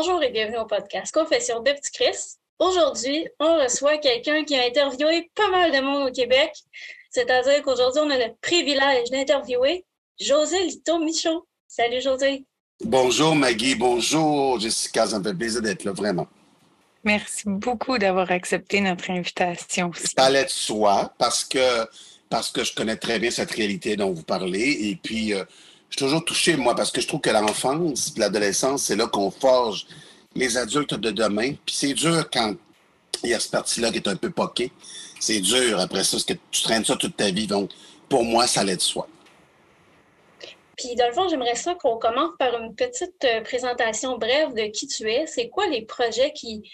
Bonjour et bienvenue au podcast Confession de Petit Chris. Aujourd'hui, on reçoit quelqu'un qui a interviewé pas mal de monde au Québec. C'est-à-dire qu'aujourd'hui, on a le privilège d'interviewer José Lito Michaud. Salut José. Bonjour Maggie, bonjour Jessica, ça me fait plaisir d'être là, vraiment. Merci beaucoup d'avoir accepté notre invitation aussi. Ça allait de soi parce que je connais très bien cette réalité dont vous parlez et puis je suis toujours touché, moi, parce que je trouve que l'enfance et l'adolescence, c'est là qu'on forge les adultes de demain. Puis c'est dur quand il y a cette partie-là qui est un peu poquée. C'est dur après ça, parce que tu traînes ça toute ta vie. Donc, pour moi, ça allait de soi. Puis dans le fond, j'aimerais ça qu'on commence par une petite présentation brève de qui tu es. C'est quoi les projets qui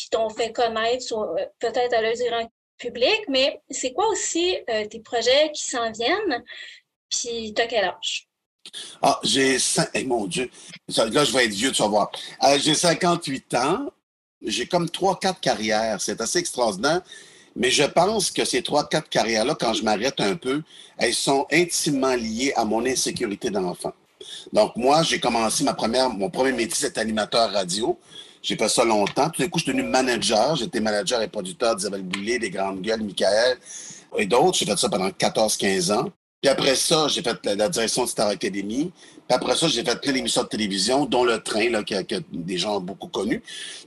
t'ont fait connaître, peut-être à l'œil du grand public, mais c'est quoi aussi tes projets qui s'en viennent? Puis t'as quel âge? Ah, mon Dieu, là, je vais être vieux, tu vas voir. J'ai 58 ans. J'ai comme 3-4 carrières. C'est assez extraordinaire. Mais je pense que ces 3-4 carrières-là, quand je m'arrête un peu, elles sont intimement liées à mon insécurité d'enfant. Donc, moi, j'ai commencé mon premier métier, c'est animateur radio. J'ai fait ça longtemps. Tout d'un coup, je suis devenu manager. J'étais manager et producteur d'Isabelle Boulay, des Grandes Gueules, Michael et d'autres. J'ai fait ça pendant 14-15 ans. Puis après ça, j'ai fait la direction de Star Academy. Puis après ça, j'ai fait plein d'émissions de télévision, dont Le Train, là, que des gens ont beaucoup connu.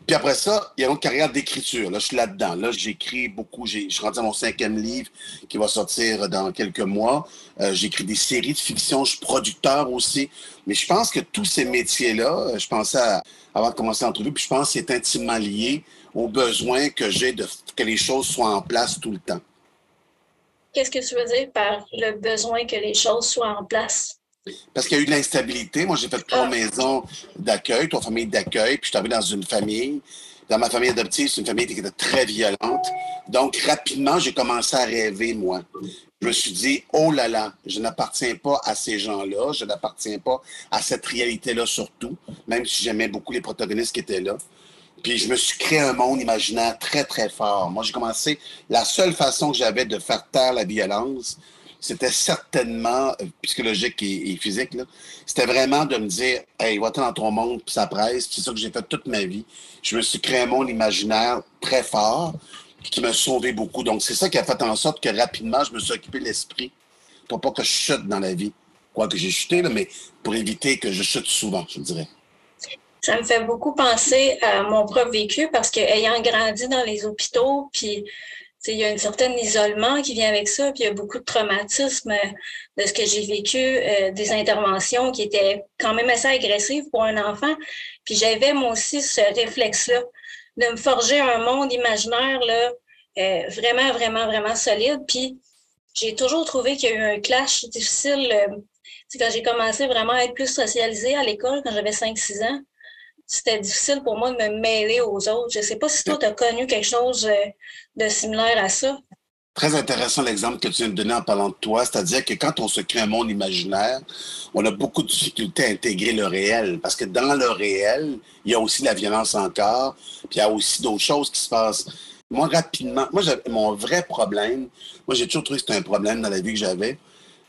Puis après ça, il y a une autre carrière d'écriture. Là, je suis là-dedans. Là, j'écris beaucoup. Je suis rendu à mon 5e livre qui va sortir dans quelques mois. J'écris des séries de fiction. Je suis producteur aussi. Mais je pense que tous ces métiers-là, je pensais avant de commencer l'entrevue, puis je pense que c'est intimement lié aux besoins que j'ai que les choses soient en place tout le temps. Qu'est-ce que tu veux dire par le besoin que les choses soient en place? Parce qu'il y a eu de l'instabilité. Moi, j'ai fait 3 maisons d'accueil, 3 familles d'accueil, puis je suis arrivé dans une famille. Dans ma famille adoptive, c'est une famille qui était très violente. Donc, rapidement, j'ai commencé à rêver, moi. Je me suis dit, oh là là, je n'appartiens pas à ces gens-là, je n'appartiens pas à cette réalité-là surtout, même si j'aimais beaucoup les protagonistes qui étaient là. Puis je me suis créé un monde imaginaire très, très fort. Moi, j'ai commencé, la seule façon que j'avais de faire taire la violence, c'était certainement psychologique et physique, là. C'était vraiment de me dire, hey, va-t'en dans ton monde, puis ça presse. Puis c'est ça que j'ai fait toute ma vie. Je me suis créé un monde imaginaire très fort, puis qui m'a sauvé beaucoup. Donc, c'est ça qui a fait en sorte que rapidement, je me suis occupé de l'esprit pour pas que je chute dans la vie. Quoique j'ai chuté, là, mais pour éviter que je chute souvent, je dirais. Ça me fait beaucoup penser à mon propre vécu parce que ayant grandi dans les hôpitaux, puis il y a un certain isolement qui vient avec ça, puis il y a beaucoup de traumatisme de ce que j'ai vécu, des interventions qui étaient quand même assez agressives pour un enfant. Puis j'avais moi aussi ce réflexe-là de me forger un monde imaginaire là, vraiment, vraiment, vraiment solide. Puis j'ai toujours trouvé qu'il y a eu un clash difficile. Quand j'ai commencé vraiment à être plus socialisée à l'école, quand j'avais 5-6 ans, c'était difficile pour moi de me mêler aux autres. Je ne sais pas si toi, tu as connu quelque chose de similaire à ça. Très intéressant l'exemple que tu viens de donner en parlant de toi, c'est-à-dire que quand on se crée un monde imaginaire, on a beaucoup de difficultés à intégrer le réel, parce que dans le réel, il y a aussi la violence encore, puis il y a aussi d'autres choses qui se passent. Moi, rapidement, mon vrai problème, moi, j'ai toujours trouvé que c'était un problème dans la vie que j'avais,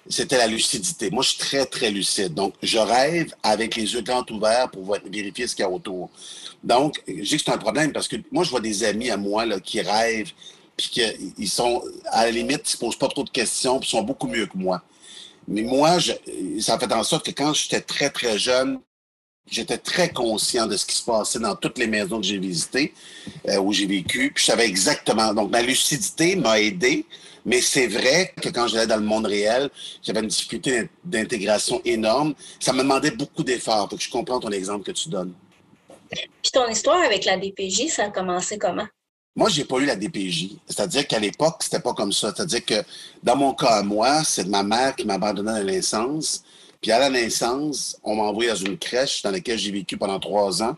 c'était la lucidité. Moi, je suis très, très lucide. Donc, je rêve avec les yeux grands ouverts pour vérifier ce qu'il y a autour. Donc, je dis que c'est un problème parce que moi, je vois des amis à moi là, qui rêvent, puis qu'ils sont, à la limite, ils ne se posent pas trop de questions, puis ils sont beaucoup mieux que moi. Mais moi, ça fait en sorte que quand j'étais très, très jeune, j'étais très conscient de ce qui se passait dans toutes les maisons que j'ai visitées, où j'ai vécu, puis je savais exactement. Donc, ma lucidité m'a aidé. Mais c'est vrai que quand j'allais dans le monde réel, j'avais une difficulté d'intégration énorme. Ça me demandait beaucoup d'efforts. Faut que je comprends ton exemple que tu donnes. Puis ton histoire avec la DPJ, ça a commencé comment? Moi, j'ai pas eu la DPJ. C'est-à-dire qu'à l'époque, c'était pas comme ça. C'est-à-dire que dans mon cas à moi, c'est ma mère qui m'a abandonné à la naissance. Puis à la naissance, on m'a envoyé dans une crèche dans laquelle j'ai vécu pendant 3 ans.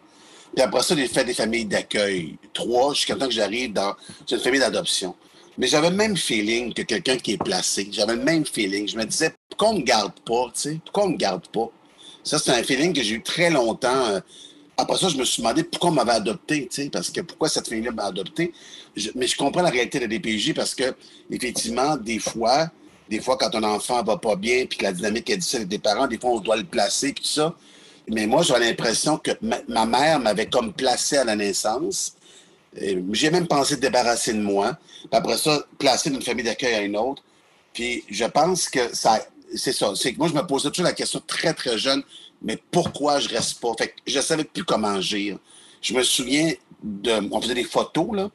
Puis après ça, j'ai fait des familles d'accueil. 3, jusqu'à temps que j'arrive dans une famille d'adoption. Mais j'avais le même feeling que quelqu'un qui est placé. J'avais le même feeling. Je me disais, pourquoi on ne me garde pas, tu sais? Pourquoi on ne me garde pas? Ça, c'est un feeling que j'ai eu très longtemps. Après ça, je me suis demandé pourquoi on m'avait adopté, tu sais, parce que pourquoi cette famille-là m'a adopté. Mais je comprends la réalité de la DPJ parce que, effectivement, des fois, quand un enfant va pas bien puis que la dynamique est difficile avec des parents, des fois, on doit le placer puis tout ça. Mais moi, j'avais l'impression que ma mère m'avait comme placé à la naissance. J'ai même pensé débarrasser de moi. Puis après ça, placer d'une famille d'accueil à une autre. Puis je pense que c'est ça. C'est que moi, je me posais toujours la question très, très jeune, mais pourquoi je reste pas? Fait que je savais plus comment agir. Je me souviens on faisait des photos, là.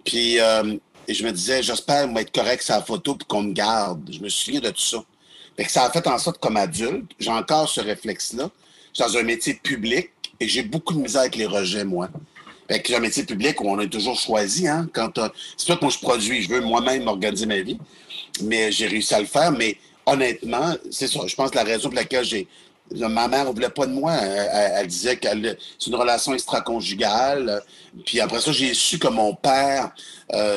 Puis et je me disais, j'espère être correct sur la photo puis qu'on me garde. Je me souviens de tout ça. Fait que ça a fait en sorte, comme adulte, j'ai encore ce réflexe-là. Je suis dans un métier public et j'ai beaucoup de misère avec les rejets, moi. Fait que j'ai un métier public où on a toujours choisi, hein. C'est sûr que moi, je produis, je veux moi-même organiser ma vie, mais j'ai réussi à le faire. Mais honnêtement, c'est ça. Je pense que la raison pour laquelle ma mère ne voulait pas de moi. Elle disait que c'est une relation extra-conjugale. Puis après ça, j'ai su que mon père,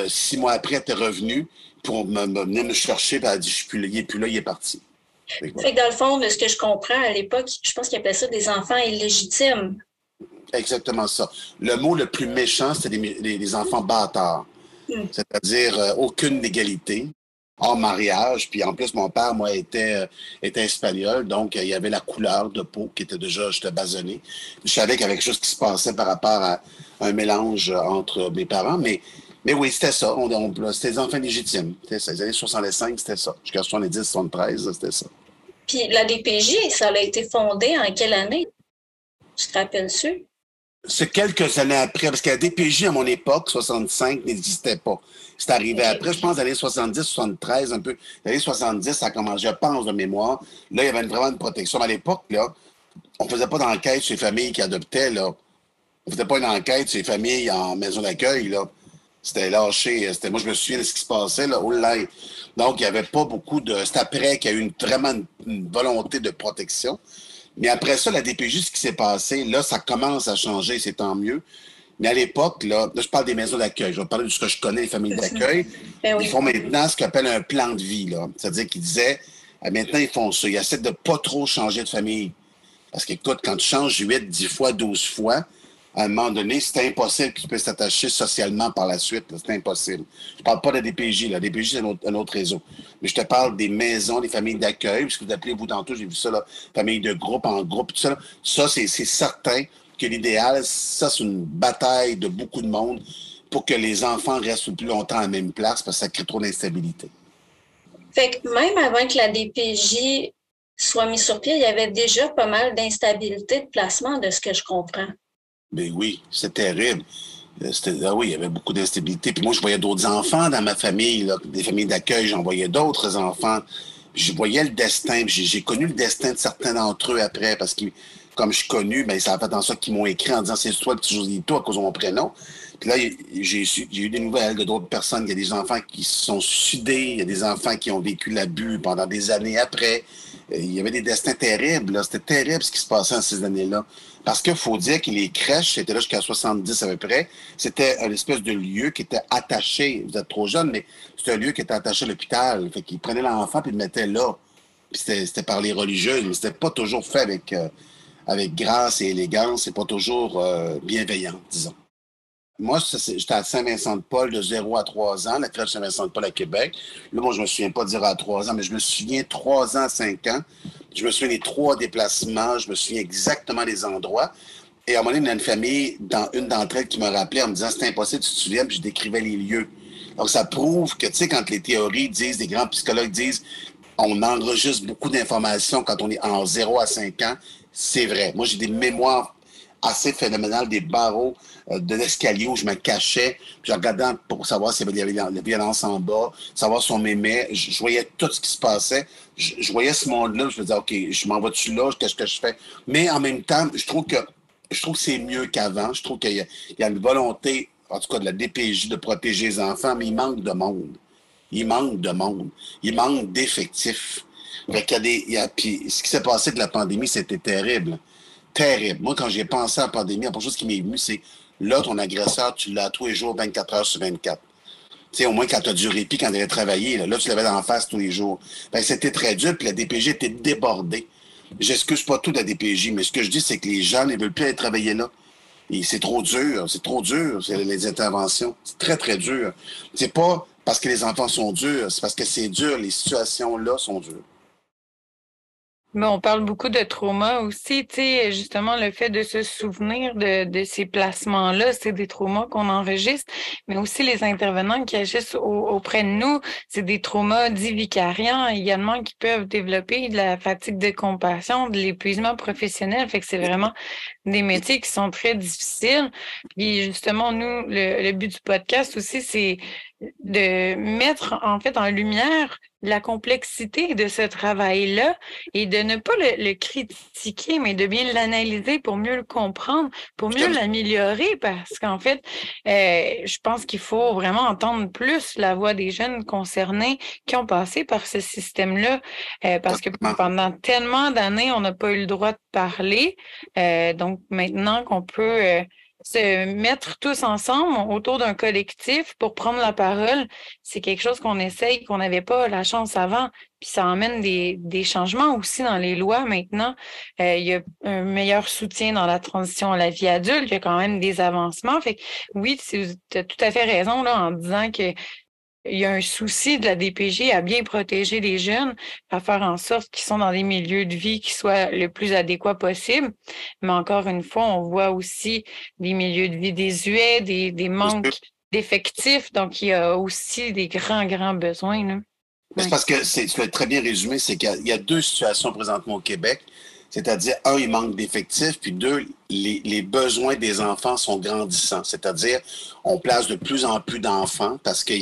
6 mois après, était revenu pour venir me chercher. Puis elle a dit, il n'est plus là, il est parti. Fait que dans le fond, de ce que je comprends, à l'époque, je pense qu'ils appelaient ça des enfants illégitimes. Exactement ça. Le mot le plus méchant, c'était les enfants bâtards. C'est-à-dire aucune légalité, hors mariage. Puis en plus, mon père, moi, était espagnol, donc il y avait la couleur de peau qui était déjà, j'étais basonné. Je savais qu'il y avait quelque chose qui se passait par rapport à un mélange entre mes parents, mais oui, c'était ça. C'était des enfants légitimes. C'était ça. Les années 65, c'était ça. Jusqu'à 70, 73, c'était ça. Puis la DPJ, ça a été fondée en quelle année? Tu te rappelles-tu? C'est quelques années après, parce que la DPJ, à mon époque, 65, n'existait pas. C'est arrivé après, je pense, dans les années 70, 73, un peu. Dans les années 70, ça a commencé, je pense, de mémoire. Là, il y avait vraiment une protection. Mais à l'époque, là, on faisait pas d'enquête sur les familles qui adoptaient, là. On faisait pas une enquête sur les familles en maison d'accueil, là. C'était lâché. Moi, je me souviens de ce qui se passait, là. Oh là. Donc, il n'y avait pas beaucoup de... C'est après qu'il y a eu vraiment une volonté de protection. Mais après ça, la DPJ, ce qui s'est passé, là, ça commence à changer, c'est tant mieux. Mais à l'époque, là, je parle des maisons d'accueil. Je vais parler de ce que je connais, les familles d'accueil. Ben oui. Ils font maintenant ce qu'on appelle un plan de vie, là. C'est-à-dire qu'ils disaient, maintenant, ils font ça. Ils essaient de pas trop changer de famille. Parce qu'écoute, quand tu changes 8, 10 fois, 12 fois, à un moment donné, c'est impossible que tu puisses t'attacher socialement par la suite. C'est impossible. Je parle pas de la DPJ. La DPJ, c'est un autre réseau. Mais je te parle des maisons, des familles d'accueil. Puisque vous appelez, vous, tantôt, j'ai vu ça, là, famille de groupe en groupe, tout ça. Là. Ça, c'est certain que l'idéal, ça, c'est une bataille de beaucoup de monde pour que les enfants restent le plus longtemps à la même place parce que ça crée trop d'instabilité. Fait que même avant que la DPJ soit mise sur pied, il y avait déjà pas mal d'instabilité de placement, de ce que je comprends. Ben oui, c'est terrible. Oui, il y avait beaucoup d'instabilité. Puis moi, je voyais d'autres enfants dans ma famille, là, des familles d'accueil, j'en voyais d'autres enfants. Puis je voyais le destin. J'ai connu le destin de certains d'entre eux après, parce que comme je suis connu, ben, ça a fait en sorte qu'ils m'ont écrit en disant c'est toi le petit Joselito à cause de mon prénom. Puis là, j'ai eu des nouvelles de d'autres personnes. Il y a des enfants qui se sont suicidés, il y a des enfants qui ont vécu l'abus pendant des années après. Il y avait des destins terribles. C'était terrible ce qui se passait en ces années-là. Parce qu'il faut dire que les crèches, c'était là jusqu'à 70 à peu près, c'était une espèce de lieu qui était attaché. Vous êtes trop jeune, mais c'était un lieu qui était attaché à l'hôpital. Fait qu'ils prenaient l'enfant et le mettaient là. Puis c'était par les religieux, mais c'était pas toujours fait avec grâce et élégance. C'est pas toujours bienveillant, disons. Moi, j'étais à Saint-Vincent-de-Paul de 0 à 3 ans, la crèche Saint-Vincent-de-Paul à Québec. Là, moi, je me souviens pas de 0 à 3 ans, mais je me souviens 3 ans à 5 ans. Je me souviens des 3 déplacements, je me souviens exactement des endroits. Et à un moment donné, il y a une famille, une d'entre elles qui me rappelait en me disant c'est impossible, tu te souviens, puis je décrivais les lieux. Donc, ça prouve que, tu sais, quand les théories disent, les grands psychologues disent, on enregistre beaucoup d'informations quand on est en 0 à 5 ans, c'est vrai. Moi, j'ai des mémoires assez phénoménales, des barreaux de l'escalier où je me cachais, puis je regardais pour savoir s'il y avait de la violence en bas, savoir si on m'aimait. Je voyais tout ce qui se passait. Je voyais ce monde-là, je me disais, OK, je m'en vais-tu là, qu'est-ce que je fais? Mais en même temps, je trouve que c'est mieux qu'avant. Je trouve qu'il y a une volonté, en tout cas de la DPJ, de protéger les enfants, mais il manque de monde. Il manque de monde. Il manque d'effectifs. Puis ce qui s'est passé avec la pandémie, c'était terrible. Terrible. Moi, quand j'ai pensé à la pandémie, la première chose qui m'est venue, c'est là, ton agresseur, tu l'as tous les jours, 24 heures sur 24. Tu sais, au moins quand tu as du répit, quand tu allais travailler, là tu l'avais en face tous les jours. Ben, c'était très dur, puis la DPJ était débordée. J'excuse pas tout de la DPJ, mais ce que je dis, c'est que les gens ne veulent plus aller travailler là. Et c'est trop dur, les interventions. C'est très, très dur. C'est pas parce que les enfants sont durs, c'est parce que c'est dur, les situations-là sont dures. Mais on parle beaucoup de trauma aussi, tu sais, justement, le fait de se souvenir de ces placements-là, c'est des traumas qu'on enregistre, mais aussi les intervenants qui agissent auprès de nous, c'est des traumas dits vicariants également qui peuvent développer de la fatigue de compassion, de l'épuisement professionnel, fait que c'est vraiment des métiers qui sont très difficiles. Puis justement, nous, le but du podcast aussi, c'est de mettre en fait en lumière la complexité de ce travail-là et de ne pas le critiquer, mais de bien l'analyser pour mieux le comprendre, pour mieux l'améliorer, parce qu'en fait, je pense qu'il faut vraiment entendre plus la voix des jeunes concernés qui ont passé par ce système-là, parce que pendant tellement d'années, on n'a pas eu le droit de parler. Donc maintenant qu'on peut se mettre tous ensemble autour d'un collectif pour prendre la parole, c'est quelque chose qu'on essaye, qu'on n'avait pas la chance avant. Puis ça emmène des changements aussi dans les lois maintenant. Il y a un meilleur soutien dans la transition à la vie adulte. Il y a quand même des avancements. Fait que oui, tu as tout à fait raison là, en disant que il y a un souci de la DPJ à bien protéger les jeunes, à faire en sorte qu'ils sont dans des milieux de vie qui soient le plus adéquats possible. Mais encore une fois, on voit aussi des milieux de vie désuets, des manques d'effectifs. Donc, il y a aussi des grands besoins, là. C'est parce que tu l'as très bien résumé, c'est qu'il y a deux situations présentement au Québec. C'est-à-dire, un, il manque d'effectifs, puis deux, les besoins des enfants sont grandissants. C'est-à-dire, on place de plus en plus d'enfants parce que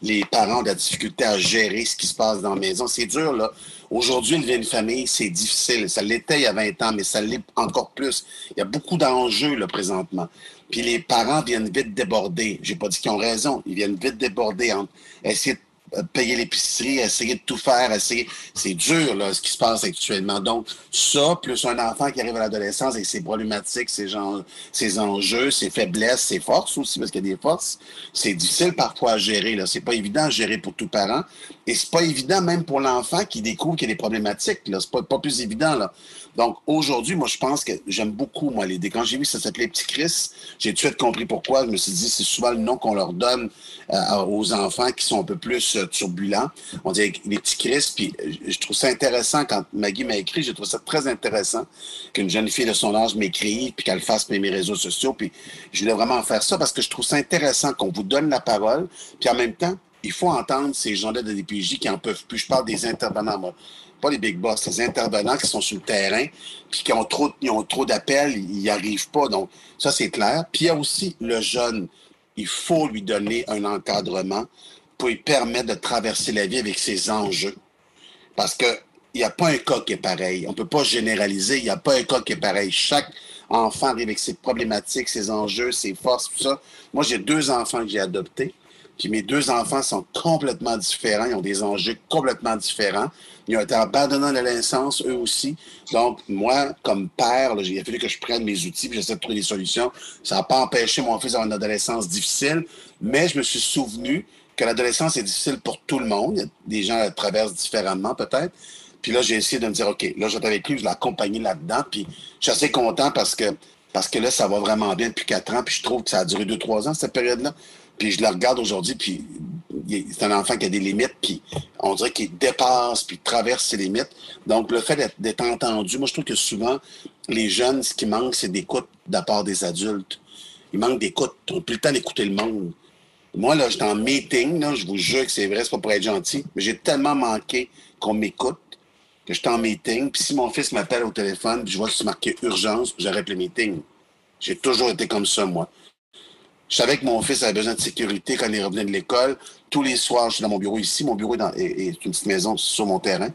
les parents ont de la difficulté à gérer ce qui se passe dans la maison. C'est dur, là. Aujourd'hui, élever une famille, c'est difficile. Ça l'était il y a 20 ans, mais ça l'est encore plus. Il y a beaucoup d'enjeux, là, présentement. Puis les parents viennent vite déborder. J'ai pas dit qu'ils ont raison. Ils viennent vite déborder en essayer de payer l'épicerie, essayer de tout faire, c'est dur, là, ce qui se passe actuellement. Donc, ça, plus un enfant qui arrive à l'adolescence avec ses problématiques, ses enjeux, ses faiblesses, ses forces aussi, parce qu'il y a des forces, c'est difficile parfois à gérer, là. C'est pas évident à gérer pour tout parent. Et c'est pas évident même pour l'enfant qui découvre qu'il y a des problématiques, là. C'est pas plus évident, là. Donc, aujourd'hui, moi, je pense que j'aime beaucoup, moi, l'idée. Quand j'ai vu que ça s'appelait Petit Chris, j'ai tout de suite compris pourquoi. Je me suis dit, c'est souvent le nom qu'on leur donne aux enfants qui sont un peu plus turbulents. On dit les Petits Chris, puis je trouve ça intéressant quand Maggie m'a écrit, je trouve ça très intéressant qu'une jeune fille de son âge m'écrive, puis qu'elle fasse mes réseaux sociaux, puis je voulais vraiment faire ça parce que je trouve ça intéressant qu'on vous donne la parole, puis en même temps, il faut entendre ces gens-là de DPJ qui en peuvent plus. Je parle des intervenants, moi. Pas les big boss, les intervenants qui sont sur le terrain, puis qui ont trop d'appels, ils n'y arrivent pas. Donc, ça, c'est clair. Puis il y a aussi le jeune. Il faut lui donner un encadrement pour lui permettre de traverser la vie avec ses enjeux. Parce que il n'y a pas un cas qui est pareil. On ne peut pas généraliser. Il n'y a pas un cas qui est pareil. Chaque enfant arrive avec ses problématiques, ses enjeux, ses forces, tout ça. Moi, j'ai 2 enfants que j'ai adoptés. Puis mes 2 enfants sont complètement différents. Ils ont des enjeux complètement différents. Ils ont été abandonnés à l'adolescence, eux aussi. Donc, moi, comme père, là, il a fallu que je prenne mes outils puis j'essaie de trouver des solutions. Ça n'a pas empêché mon fils d'avoir une adolescence difficile, mais je me suis souvenu que l'adolescence est difficile pour tout le monde. Des gens la traversent différemment, peut-être. Puis là, j'ai essayé de me dire, OK, là, j'étais avec lui, je l'ai accompagné là-dedans. Puis je suis assez content parce que là, ça va vraiment bien depuis 4 ans. Puis je trouve que ça a duré 2-3 ans, cette période-là. Puis je le regarde aujourd'hui, puis c'est un enfant qui a des limites, puis on dirait qu'il dépasse, puis traverse ses limites. Donc, le fait d'être entendu, moi, je trouve que souvent, les jeunes, ce qui manque, c'est d'écoute de la part des adultes. Il manque d'écoute. On n'a plus le temps d'écouter le monde. Moi, là, j'étais en meeting, là, je vous jure que c'est vrai, c'est pas pour être gentil, mais j'ai tellement manqué qu'on m'écoute que j'étais en meeting, puis si mon fils m'appelle au téléphone, puis je vois que c'est marqué urgence, j'arrête le meeting. J'ai toujours été comme ça, moi. Je savais que mon fils avait besoin de sécurité quand il revenait de l'école. Tous les soirs, je suis dans mon bureau ici. Mon bureau est une petite maison sur mon terrain.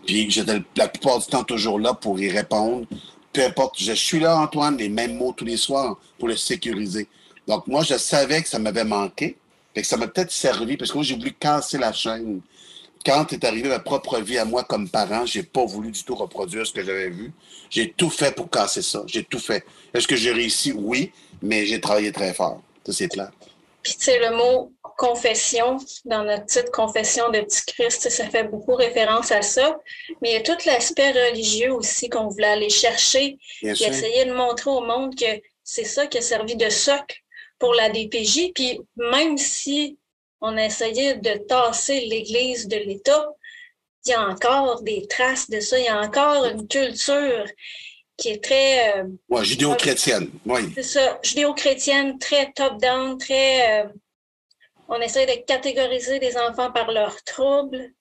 Puis j'étais la plupart du temps toujours là pour y répondre. Peu importe, je suis là, Antoine, les mêmes mots tous les soirs pour le sécuriser. Donc moi, je savais que ça m'avait manqué. Fait que ça m'a peut-être servi parce que moi, j'ai voulu casser la chaîne. Quand est arrivée ma propre vie à moi comme parent, j'ai pas voulu du tout reproduire ce que j'avais vu. J'ai tout fait pour casser ça. J'ai tout fait. Est-ce que j'ai réussi? Oui, mais j'ai travaillé très fort. Ça, c'est clair. Puis, tu sais, le mot confession, dans notre titre Confession de Petit Christ, ça fait beaucoup référence à ça. Mais il y a tout l'aspect religieux aussi qu'on voulait aller chercher et essayer de montrer au monde que c'est ça qui a servi de socle pour la DPJ. Puis, même si on a essayé de tasser l'Église de l'État, il y a encore des traces de ça. Il y a encore une culture qui est très... ouais, judéo-chrétienne, oui. C'est ça, judéo-chrétienne, très top-down, très... on essaie de catégoriser les enfants par leurs troubles.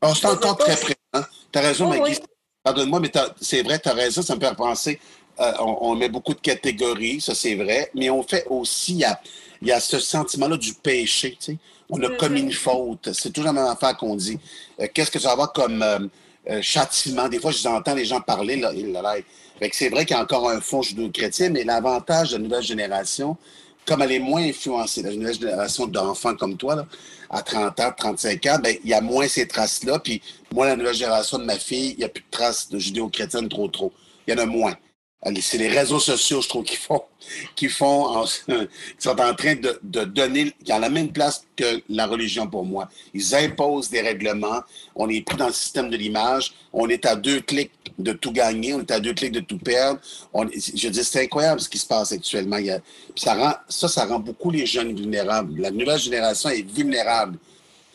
Oh, c'est encore très présent. Tu as raison, Oh, Maggie. oui. Pardonne-moi, mais c'est vrai, tu as raison, ça me fait penser. On met beaucoup de catégories, ça c'est vrai, mais on fait aussi, il y a ce sentiment-là du péché, tu sais. On a commis une faute. C'est toujours la même affaire qu'on dit. Qu'est-ce que ça va avoir comme châtiment? Des fois, je entends les gens parler, là. Fait que c'est vrai qu'il y a encore un fond judéo-chrétien, mais l'avantage de la nouvelle génération, comme elle est moins influencée, la nouvelle génération d'enfants comme toi, là, à 30 ans, 35 ans, ben, il y a moins ces traces-là. Puis moi, la nouvelle génération de ma fille, il n'y a plus de traces de judéo-chrétienne trop. Il y en a moins. C'est les réseaux sociaux, je trouve, qui sont en train de donner, qui ont la même place que la religion pour moi. Ils imposent des règlements. On est pris dans le système de l'image. On est à 2 clics de tout gagner. On est à 2 clics de tout perdre. Je dis, c'est incroyable ce qui se passe actuellement. Ça rend beaucoup les jeunes vulnérables. La nouvelle génération est vulnérable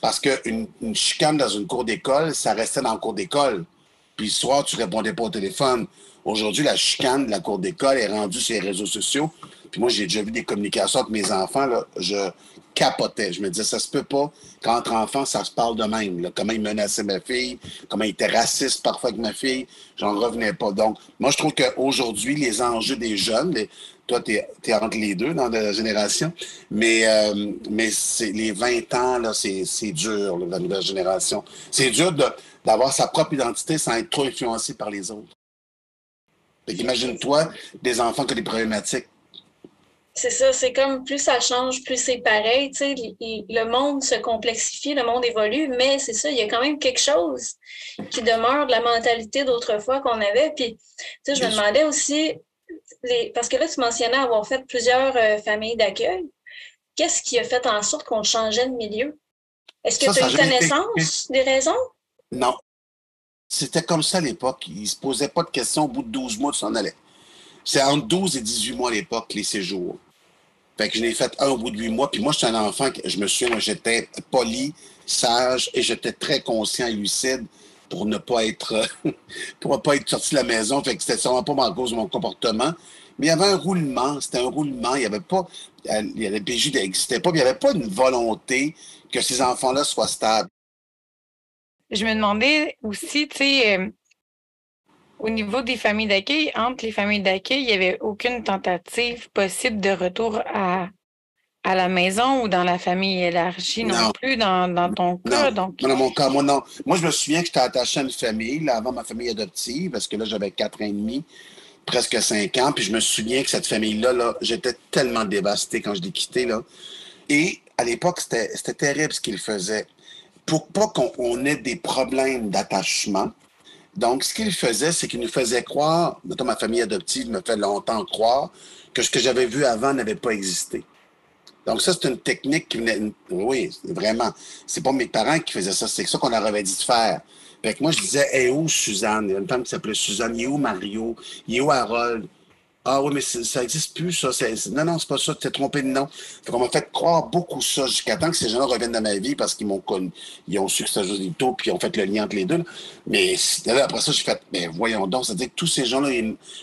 parce qu'une chicane dans une cour d'école, ça restait dans la cour d'école. Puis le soir, tu répondais pas au téléphone. Aujourd'hui, la chicane de la cour d'école est rendue sur les réseaux sociaux. Puis moi, j'ai déjà vu des communications avec mes enfants. Là, je capotais. Je me disais, ça se peut pas qu'entre enfants, ça se parle de même. Là. Comment ils menaçaient ma fille, comment ils étaient racistes parfois avec ma fille. J'en revenais pas. Donc, moi, je trouve qu'aujourd'hui, les enjeux des jeunes, toi, tu es entre les deux dans la génération, mais c'est, les 20 ans, là, c'est dur, là, la nouvelle génération. C'est dur d'avoir sa propre identité sans être trop influencé par les autres. Imagine-toi des enfants qui ont des problématiques. C'est ça, c'est comme plus ça change, plus c'est pareil. Tu sais, le monde se complexifie, le monde évolue, mais c'est ça, il y a quand même quelque chose qui demeure de la mentalité d'autrefois qu'on avait. Puis, tu sais, je me demandais aussi, parce que là, tu mentionnais avoir fait plusieurs familles d'accueil. Qu'est-ce qui a fait en sorte qu'on changeait de milieu? Est-ce que tu as eu connaissance des raisons? Non. C'était comme ça à l'époque. Ils ne se posaient pas de questions au bout de 12 mois, tu s'en allais. C'est entre 12 et 18 mois à l'époque, les séjours. Fait que je n'ai fait un au bout de 8 mois. Puis moi, j'étais un enfant, je me souviens, j'étais poli, sage et j'étais très conscient et lucide pour ne pas être sorti de la maison. Fait que c'était sûrement pas en cause de mon comportement. Mais il y avait un roulement, c'était un roulement. Il y avait pas, le PJ n'existait pas, puis il n'y avait pas une volonté que ces enfants-là soient stables. Je me demandais aussi, tu sais, au niveau des familles d'accueil, entre les familles d'accueil, il n'y avait aucune tentative possible de retour à la maison ou dans la famille élargie non plus, dans ton cas. Donc... Non, dans mon cas, moi, non. Moi, je me souviens que j'étais attaché à une famille, là, avant ma famille adoptive, parce que là, j'avais 4 ans et demi, presque 5 ans, puis je me souviens que cette famille-là, là, j'étais tellement dévasté quand je l'ai quittée, là. Et à l'époque, c'était terrible ce qu'ils faisaient. Pour pas qu'on ait des problèmes d'attachement. Donc, ce qu'il faisait, c'est qu'il nous faisait croire, notamment ma famille adoptive me fait longtemps croire, que ce que j'avais vu avant n'avait pas existé. Donc, ça, c'est une technique qui venait... Oui, vraiment. C'est pas mes parents qui faisaient ça, c'est ça qu'on leur avait dit de faire. Fait que moi, je disais, « Hey, où Suzanne? » Il y a une femme qui s'appelait Suzanne. « Il est où Mario? Il est où Harold? » Ah oui, mais ça n'existe plus, ça. Non, c'est pas ça, tu t'es trompé de nom. Fait qu'on m'a fait croire beaucoup ça jusqu'à temps que ces gens-là reviennent dans ma vie parce qu'ils m'ont connu. Ils ont su que c'était juste des taux, puis ils ont fait le lien entre les deux. Là. Mais là, après ça, j'ai fait, mais voyons donc, c'est-à-dire que tous ces gens-là,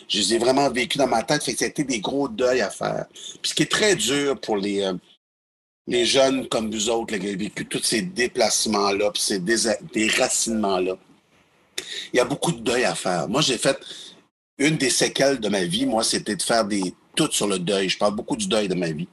je les ai vraiment vécus dans ma tête, fait que ça a été des gros deuils à faire. Puis ce qui est très dur pour les jeunes comme vous autres, là, qui ont vécu tous ces déplacements-là, puis ces déracinements-là, il y a beaucoup de deuil à faire. Moi, j'ai fait... Une des séquelles de ma vie, moi, c'était de faire tout sur le deuil. Je parle beaucoup du deuil de ma vie.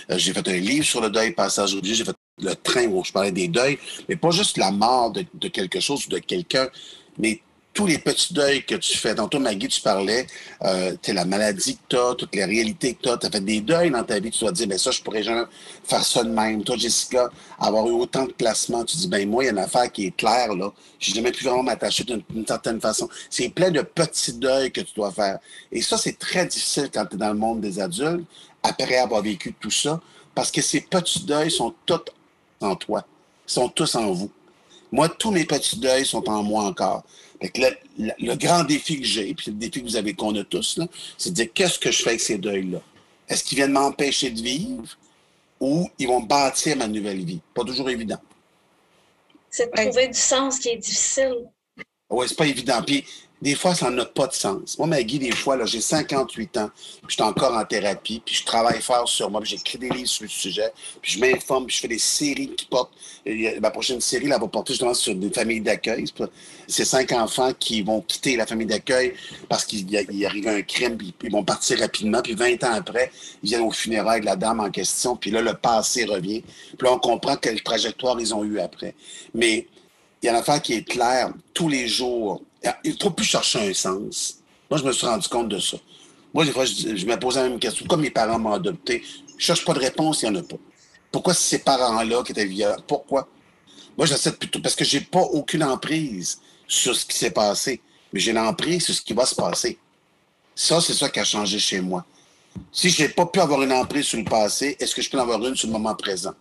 J'ai fait un livre sur le deuil, Passage au Dieu. J'ai fait le train où je parlais des deuils, mais pas juste la mort de quelque chose ou de quelqu'un, mais tous les petits deuils que tu fais. Tantôt, Maggie, tu parlais, la maladie que tu as, toutes les réalités que tu as. Tu as fait des deuils dans ta vie. Tu dois te dire, ben ça, je pourrais jamais faire ça de même. Toi, Jessica, avoir eu autant de placements, tu dis, ben moi, il y a une affaire qui est claire, là. Je n'ai jamais pu vraiment m'attacher d'une certaine façon. C'est plein de petits deuils que tu dois faire. Et ça, c'est très difficile quand tu es dans le monde des adultes, après avoir vécu tout ça, parce que ces petits deuils sont tous en toi. Ils sont tous en vous. Moi, tous mes petits deuils sont en moi encore. Fait que le grand défi que j'ai, puis le défi que vous avez, qu'on a tous, là, c'est de dire qu'est-ce que je fais avec ces deuils-là? Est-ce qu'ils viennent m'empêcher de vivre ou ils vont bâtir ma nouvelle vie? Pas toujours évident. C'est de trouver du sens qui est difficile. Oui, c'est pas évident. Puis, des fois, ça n'a pas de sens. Moi, Maggie, des fois, là, j'ai 58 ans, puis je suis encore en thérapie, puis je travaille fort sur moi, puis j'écris des livres sur le sujet, puis je m'informe, puis je fais des séries qui portent. Ma prochaine série, là, va porter justement sur des familles d'accueil. C'est 5 enfants qui vont quitter la famille d'accueil parce qu'il arrive un crime, puis ils vont partir rapidement, puis 20 ans après, ils viennent aux funérailles de la dame en question, puis là, le passé revient. Puis là, on comprend quelle trajectoire ils ont eu après. Mais il y a une affaire qui est claire tous les jours. Il ne faut plus chercher un sens. Moi, je me suis rendu compte de ça. Moi, des fois, je me posais la même question. Comme mes parents m'ont adopté, je ne cherche pas de réponse, il n'y en a pas. Pourquoi ces parents-là qui étaient violents? Pourquoi? Moi, j'essaie plutôt parce que je n'ai pas aucune emprise sur ce qui s'est passé, mais j'ai l'emprise sur ce qui va se passer. Ça, c'est ça qui a changé chez moi. Si je n'ai pas pu avoir une emprise sur le passé, est-ce que je peux en avoir une sur le moment présent?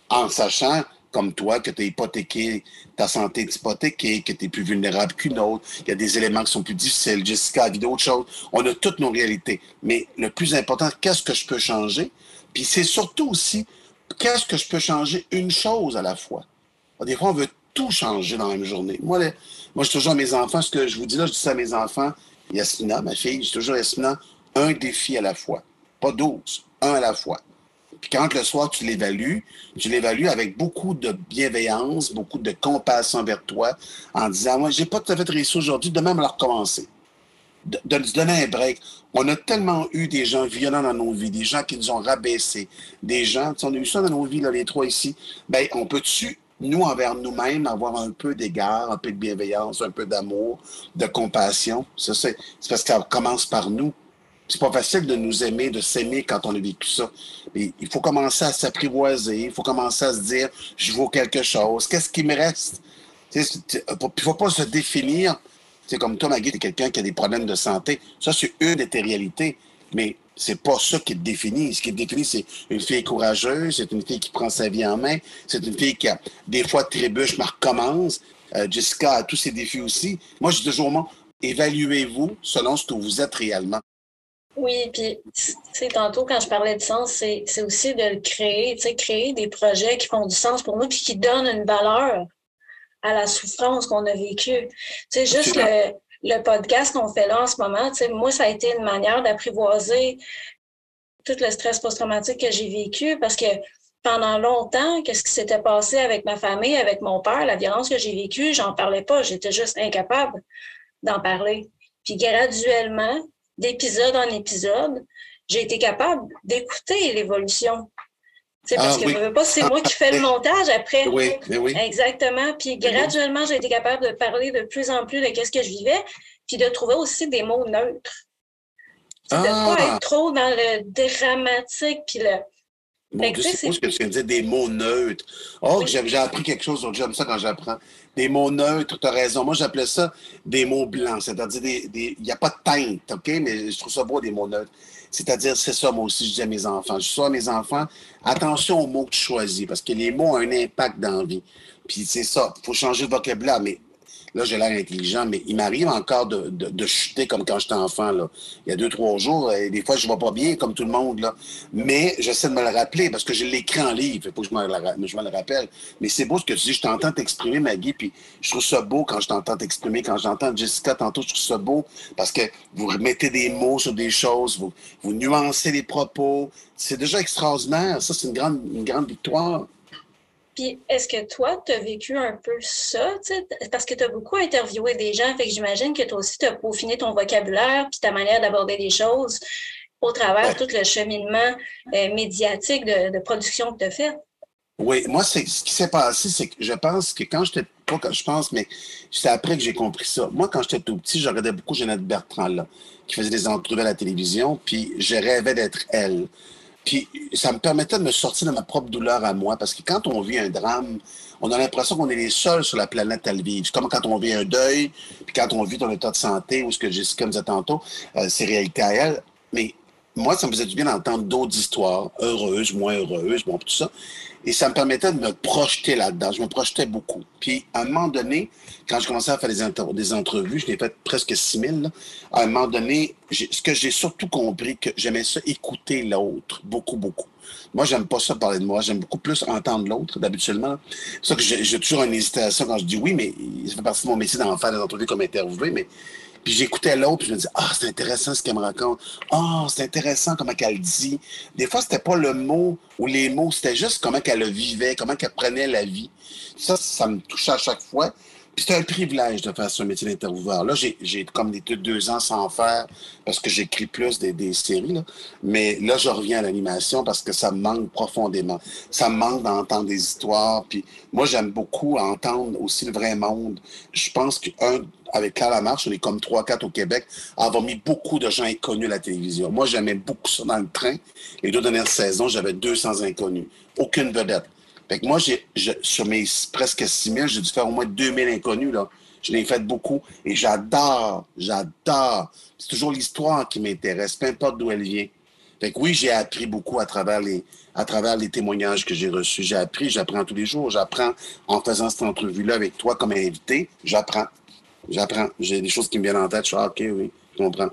En sachant, comme toi, que tu es hypothéqué, ta santé est hypothéquée, que tu es plus vulnérable qu'une autre, qu'il y a des éléments qui sont plus difficiles. Jessica a vu d'autres choses. On a toutes nos réalités. Mais le plus important, qu'est-ce que je peux changer? Puis c'est surtout aussi, qu'est-ce que je peux changer une chose à la fois? Des fois, on veut tout changer dans la même journée. Moi, je dis toujours à mes enfants, ce que je vous dis là, je dis ça à mes enfants, Yasmina, ma fille, je dis toujours, Yasmina, un défi à la fois. Pas 12, un à la fois. Puis quand le soir, tu l'évalues avec beaucoup de bienveillance, beaucoup de compassion vers toi, en disant, moi, j'ai pas tout à fait réussi aujourd'hui, demain, on va recommencer. De se donner un break. On a tellement eu des gens violents dans nos vies, des gens qui nous ont rabaissés, des gens, on a eu ça dans nos vies, là, les trois ici. Bien, on peut-tu, nous, envers nous-mêmes, avoir un peu d'égard, un peu de bienveillance, un peu d'amour, de compassion? Ça, c'est parce que ça commence par nous. C'est pas facile de nous aimer, de s'aimer quand on a vécu ça. Mais il faut commencer à s'apprivoiser, il faut commencer à se dire, je vaux quelque chose, qu'est-ce qui me reste? Il ne faut pas se définir. C'est comme toi, Maggie, tu es quelqu'un qui a des problèmes de santé. Ça, c'est une de tes réalités. Mais c'est pas ça qui te définit. Ce qui te définit, c'est une fille courageuse, c'est une fille qui prend sa vie en main, c'est une fille qui a des fois trébuche, mais recommence. Jessica a tous ses défis aussi. Moi, je dis toujours, évaluez-vous selon ce que vous êtes réellement. Oui, puis, tu sais, tantôt, quand je parlais de sens, c'est aussi de le créer, tu sais, créer des projets qui font du sens pour nous puis qui donnent une valeur à la souffrance qu'on a vécue. Tu sais, juste le podcast qu'on fait là en ce moment, tu sais, moi, ça a été une manière d'apprivoiser tout le stress post-traumatique que j'ai vécu parce que pendant longtemps, qu'est-ce qui s'était passé avec ma famille, avec mon père, la violence que j'ai vécue, j'en parlais pas, j'étais juste incapable d'en parler. Puis graduellement, d'épisode en épisode, j'ai été capable d'écouter l'évolution. Parce que je veux pas, c'est moi qui fais le montage après. Oui, mais oui. Exactement. Puis graduellement, j'ai été capable de parler de plus en plus de qu'est-ce que je vivais, puis de trouver aussi des mots neutres. De ne pas être trop dans le dramatique, puis le... Mon Dieu, c'est beau ce que tu viens de dire, des mots neutres. Oh, oui. J'ai appris quelque chose, j'aime ça quand j'apprends. Des mots neutres, tu as raison. Moi, j'appelais ça des mots blancs, c'est-à-dire il n'y a pas de teinte, OK? Mais je trouve ça beau, des mots neutres. C'est-à-dire, c'est ça, moi aussi, je dis à mes enfants. Je dis à mes enfants, attention aux mots que tu choisis, parce que les mots ont un impact dans la vie. Puis c'est ça, il faut changer de vocabulaire, mais là, j'ai l'air intelligent, mais il m'arrive encore de chuter comme quand j'étais enfant, là. Il y a 2-3 jours, et des fois, je ne vais pas bien, comme tout le monde, là. Mais j'essaie de me le rappeler, parce que je l'écris en livre, il faut que je me le rappelle. Mais c'est beau ce que tu dis, je t'entends t'exprimer, Maggie, puis je trouve ça beau quand je t'entends t'exprimer, quand j'entends Jessica tantôt, je trouve ça beau, parce que vous mettez des mots sur des choses, vous nuancez les propos. C'est déjà extraordinaire, ça, c'est une grande victoire. Puis, est-ce que toi, tu as vécu un peu ça? Parce que tu as beaucoup interviewé des gens, fait que j'imagine que toi aussi, tu as peaufiné ton vocabulaire puis ta manière d'aborder les choses au travers tout le cheminement médiatique de production que tu as fait. Oui, moi, ce qui s'est passé, c'est que je pense que quand j'étais, pas quand je pense, mais c'est après que j'ai compris ça. Moi, quand j'étais tout petit, je regardais beaucoup Jeannette Bertrand, là, qui faisait des entrevues à la télévision, puis je rêvais d'être elle. Puis ça me permettait de me sortir de ma propre douleur à moi, parce que quand on vit un drame, on a l'impression qu'on est les seuls sur la planète à le vivre. C'est comme quand on vit un deuil, puis quand on vit ton état de santé, ou ce que Jessica me disait tantôt, c'est réalité à elle. Mais moi, ça me faisait du bien d'entendre d'autres histoires, heureuses, moins heureuses, bon, tout ça. Et ça me permettait de me projeter là-dedans. Je me projetais beaucoup. Puis, à un moment donné, quand je commençais à faire des entrevues, je l'ai fait presque 6 000, là. À un moment donné, ce que j'ai surtout compris, que j'aimais ça écouter l'autre, beaucoup, beaucoup. Moi, j'aime pas ça parler de moi. J'aime beaucoup plus entendre l'autre, d'habituellement. C'est ça que j'ai toujours une hésitation quand je dis oui, mais ça fait partie de mon métier d'en faire des entrevues comme interviewé, mais puis j'écoutais l'autre, puis je me disais, ah, c'est intéressant ce qu'elle me raconte. Ah, c'est intéressant comment qu'elle dit. Des fois, c'était pas le mot ou les mots, c'était juste comment qu'elle le vivait, comment qu'elle prenait la vie. Ça me touchait à chaque fois. Puis c'était un privilège de faire ce métier d'intervieweur. Là, j'ai comme des 2 ans sans faire parce que j'écris plus des séries, là. Mais là, je reviens à l'animation parce que ça me manque profondément. Ça me manque d'entendre des histoires. Puis moi, j'aime beaucoup entendre aussi le vrai monde. Je pense avec Claire Lamarche, on est comme 3-4 au Québec, à avoir mis beaucoup de gens inconnus à la télévision. Moi, j'aimais beaucoup ça dans le train. Les 2 dernières saisons, j'avais 200 inconnus. Aucune vedette. Fait que moi, sur mes presque 6 000, j'ai dû faire au moins 2 000 inconnus, là. Je l'ai fait beaucoup et j'adore. C'est toujours l'histoire qui m'intéresse, peu importe d'où elle vient. Fait que oui, j'ai appris beaucoup à travers les témoignages que j'ai reçus. J'apprends tous les jours. J'apprends en faisant cette entrevue-là avec toi comme invité. J'apprends. J'ai des choses qui me viennent en tête. Je suis OK, oui, je comprends.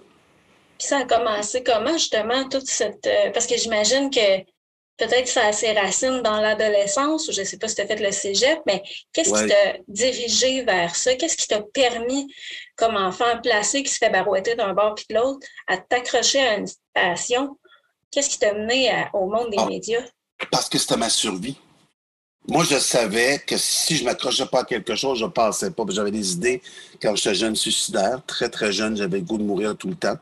Puis ça a commencé comment, justement, toute cette... parce que j'imagine que peut-être ça a ses racines dans l'adolescence, ou je ne sais pas si tu as fait le cégep, mais qu'est-ce qui t'a dirigé vers ça? Qu'est-ce qui t'a permis, comme enfant placé qui se fait barouetter d'un bord puis de l'autre, à t'accrocher à une passion? Qu'est-ce qui t'a mené au monde des médias? Parce que c'était ma survie. Moi, je savais que si je ne m'accrochais pas à quelque chose, je ne passais pas. J'avais des idées quand j'étais jeune suicidaire. Très, très jeune, j'avais le goût de mourir tout le temps.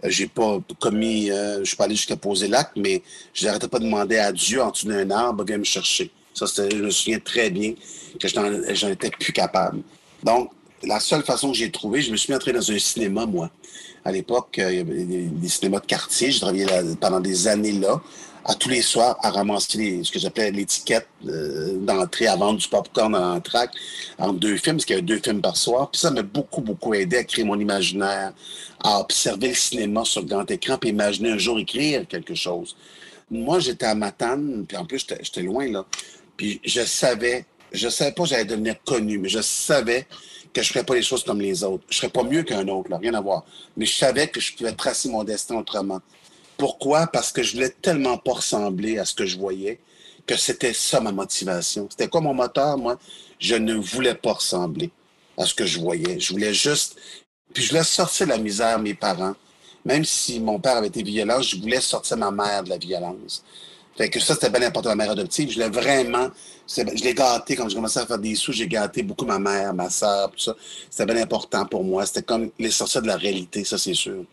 J'ai pas commis, je suis pas allé jusqu'à poser l'acte, mais je n'arrêtais pas de demander à Dieu en dessous d'un arbre, viens me chercher. Ça, je me souviens très bien que j'en étais plus capable. Donc, la seule façon que j'ai trouvé, je me suis mis à travailler dans un cinéma, moi. À l'époque, il y avait des cinémas de quartier. J'ai travaillé pendant des années là, à tous les soirs, à ramasser ce que j'appelais l'étiquette d'entrée, à vendre du popcorn dans l'entraque entre 2 films, parce qu'il y avait 2 films par soir. Puis ça m'a beaucoup, beaucoup aidé à créer mon imaginaire, à observer le cinéma sur le grand écran, puis imaginer un jour écrire quelque chose. Moi, j'étais à Matane, puis en plus, j'étais loin, là. Puis je savais pas que j'allais devenir connu, mais je savais que je ne ferais pas les choses comme les autres. Je ne serais pas mieux qu'un autre, là, rien à voir. Mais je savais que je pouvais tracer mon destin autrement. Pourquoi? Parce que je voulais tellement pas ressembler à ce que je voyais que c'était ça ma motivation. C'était quoi mon moteur, moi? Je ne voulais pas ressembler à ce que je voyais. Je voulais juste... Puis je voulais sortir de la misère mes parents. Même si mon père avait été violent, je voulais sortir ma mère de la violence. Fait que ça, c'était bien important, ma mère adoptive. Je l'ai vraiment... Je l'ai gâté quand j'ai commencé à faire des sous. J'ai gâté beaucoup ma mère, ma soeur, tout ça. C'était bien important pour moi. C'était comme les sortir de la réalité, ça, c'est sûr.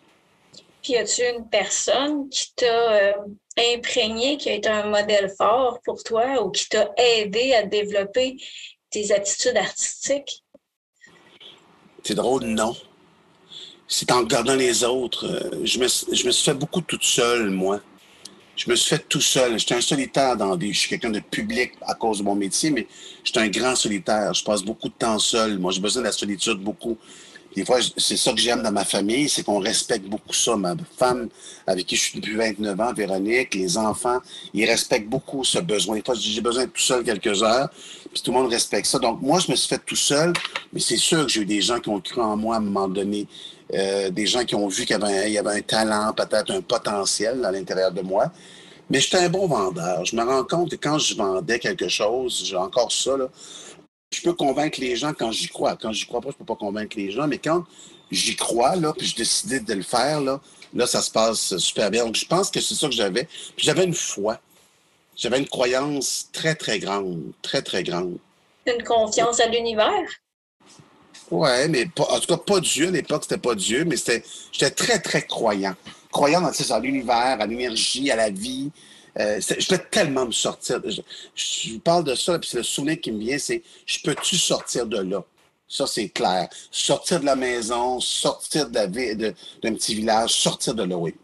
Puis, as-tu une personne qui t'a imprégné, qui a été un modèle fort pour toi ou qui t'a aidé à développer tes aptitudes artistiques? C'est drôle, non. C'est en regardant les autres. Je me suis fait beaucoup toute seule, moi. Je me suis fait tout seul. J'étais un solitaire je suis quelqu'un de public à cause de mon métier, mais j'étais un grand solitaire. Je passe beaucoup de temps seul. Moi, j'ai besoin de la solitude beaucoup. Des fois, c'est ça que j'aime dans ma famille, c'est qu'on respecte beaucoup ça. Ma femme, avec qui je suis depuis 29 ans, Véronique, les enfants, ils respectent beaucoup ce besoin. Des fois, j'ai besoin de tout seul quelques heures, puis tout le monde respecte ça. Donc, moi, je me suis fait tout seul, mais c'est sûr que j'ai eu des gens qui ont cru en moi à un moment donné, des gens qui ont vu qu'il y avait un talent, peut-être un potentiel à l'intérieur de moi. Mais j'étais un bon vendeur. Je me rends compte que quand je vendais quelque chose, j'ai encore ça, là, je peux convaincre les gens quand j'y crois. Quand j'y crois pas, je peux pas convaincre les gens, mais quand j'y crois, là, puis je décidais de le faire, là, ça se passe super bien. Donc, je pense que c'est ça que j'avais. Puis j'avais une foi. J'avais une croyance très, très grande. Très, très grande. Une confiance à l'univers? Ouais, mais en tout cas, pas Dieu. À l'époque, c'était pas Dieu, mais j'étais très, très croyant. Croyant dans l'univers, à l'énergie, à la vie. Je peux tellement me sortir. Je parle de ça, puis c'est le souvenir qui me vient, c'est je peux-tu sortir de là? Ça, c'est clair. Sortir de la maison, sortir d'un petit village, sortir de là, oui.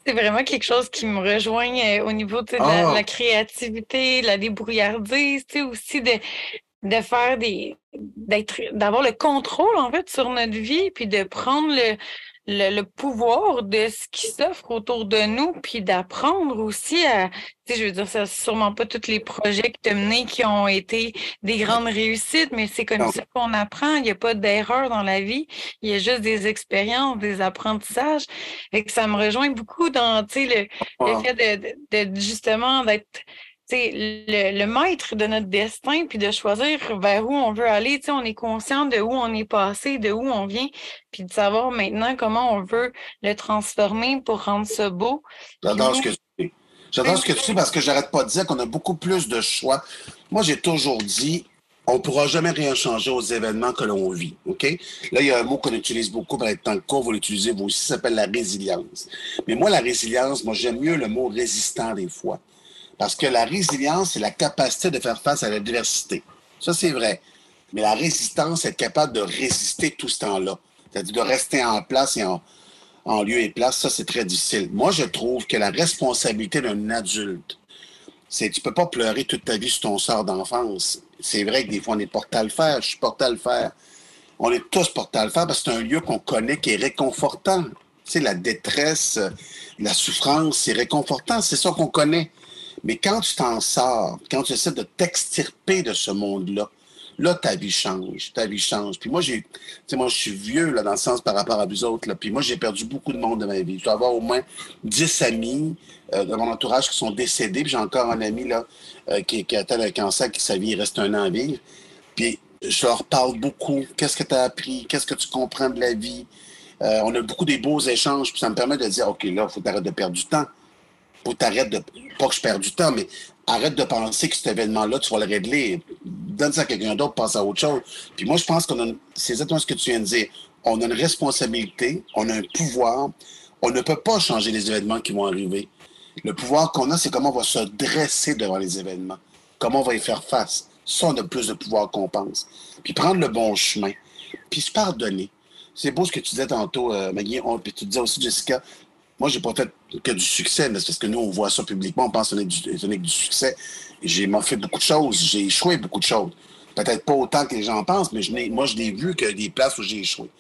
C'est vraiment quelque chose qui me rejoint au niveau de la créativité, la débrouillardise, aussi de faire d'avoir le contrôle, en fait, sur notre vie, puis de prendre le pouvoir de ce qui s'offre autour de nous, puis d'apprendre aussi à, tu sais, je veux dire, ça, c'est sûrement pas tous les projets que tu as menés qui ont été des grandes réussites, mais c'est comme Non. ça qu'on apprend. Il n'y a pas d'erreur dans la vie. Il y a juste des expériences, des apprentissages. Et que ça me rejoint beaucoup dans, tu sais, le Ah, fait justement d'être le maître de notre destin, puis de choisir vers où on veut aller. Tu sais, on est conscient de où on est passé, de où on vient, puis de savoir maintenant comment on veut le transformer pour rendre ça beau. Puis j'adore ce nous, que tu dis. tu J'adore ce sais, que tu dis parce que j'arrête pas de dire qu'on a beaucoup plus de choix. Moi, j'ai toujours dit, on ne pourra jamais rien changer aux événements que l'on vit. OK? Là, il y a un mot qu'on utilise beaucoup pour être temps de cours, vous l'utilisez vous aussi, ça s'appelle la résilience. Mais moi, la résilience, moi, j'aime mieux le mot résistant des fois. Parce que la résilience, c'est la capacité de faire face à l'adversité. Ça, c'est vrai. Mais la résistance, c'est être capable de résister tout ce temps-là. C'est-à-dire de rester en place et en lieu et place. Ça, c'est très difficile. Moi, je trouve que la responsabilité d'un adulte, c'est tu peux pas pleurer toute ta vie sur ton sort d'enfance. C'est vrai que des fois, on est porté à le faire. Je suis porté à le faire. On est tous portés à le faire parce que c'est un lieu qu'on connaît qui est réconfortant. Tu sais, la détresse, la souffrance, c'est réconfortant. C'est ça qu'on connaît. Mais quand tu t'en sors, quand tu essaies de t'extirper de ce monde-là, là, ta vie change. Ta vie change. Puis moi, tu sais, moi, je suis vieux, là, dans le sens par rapport à vous autres, là. Puis moi, j'ai perdu beaucoup de monde de ma vie. Je dois avoir au moins 10 amis de mon entourage qui sont décédés. Puis j'ai encore un ami, là, qui a atteint un cancer, qui sa vie, il reste un an à vivre. Puis je leur parle beaucoup. Qu'est-ce que tu as appris? Qu'est-ce que tu comprends de la vie? On a beaucoup des beaux échanges. Puis ça me permet de dire, OK, là, il faut t'arrêter de perdre du temps. Faut t'arrêter de... Pas que je perds du temps, mais arrête de penser que cet événement-là, tu vas le régler. Donne ça à quelqu'un d'autre, passe à autre chose. Puis moi, je pense c'est exactement ce que tu viens de dire. On a une responsabilité, on a un pouvoir. On ne peut pas changer les événements qui vont arriver. Le pouvoir qu'on a, c'est comment on va se dresser devant les événements. Comment on va y faire face. Ça, on a plus de pouvoir qu'on pense. Puis prendre le bon chemin. Puis se pardonner. C'est beau ce que tu disais tantôt, Maggie. Puis tu disais aussi, Jessica, moi, j'ai pas fait que du succès, mais c'est parce que nous, on voit ça publiquement, on pense qu'on est que du succès. J'ai fait beaucoup de choses, j'ai échoué beaucoup de choses. Peut-être pas autant que les gens pensent, mais moi, je l'ai vu que des places où j'ai échoué.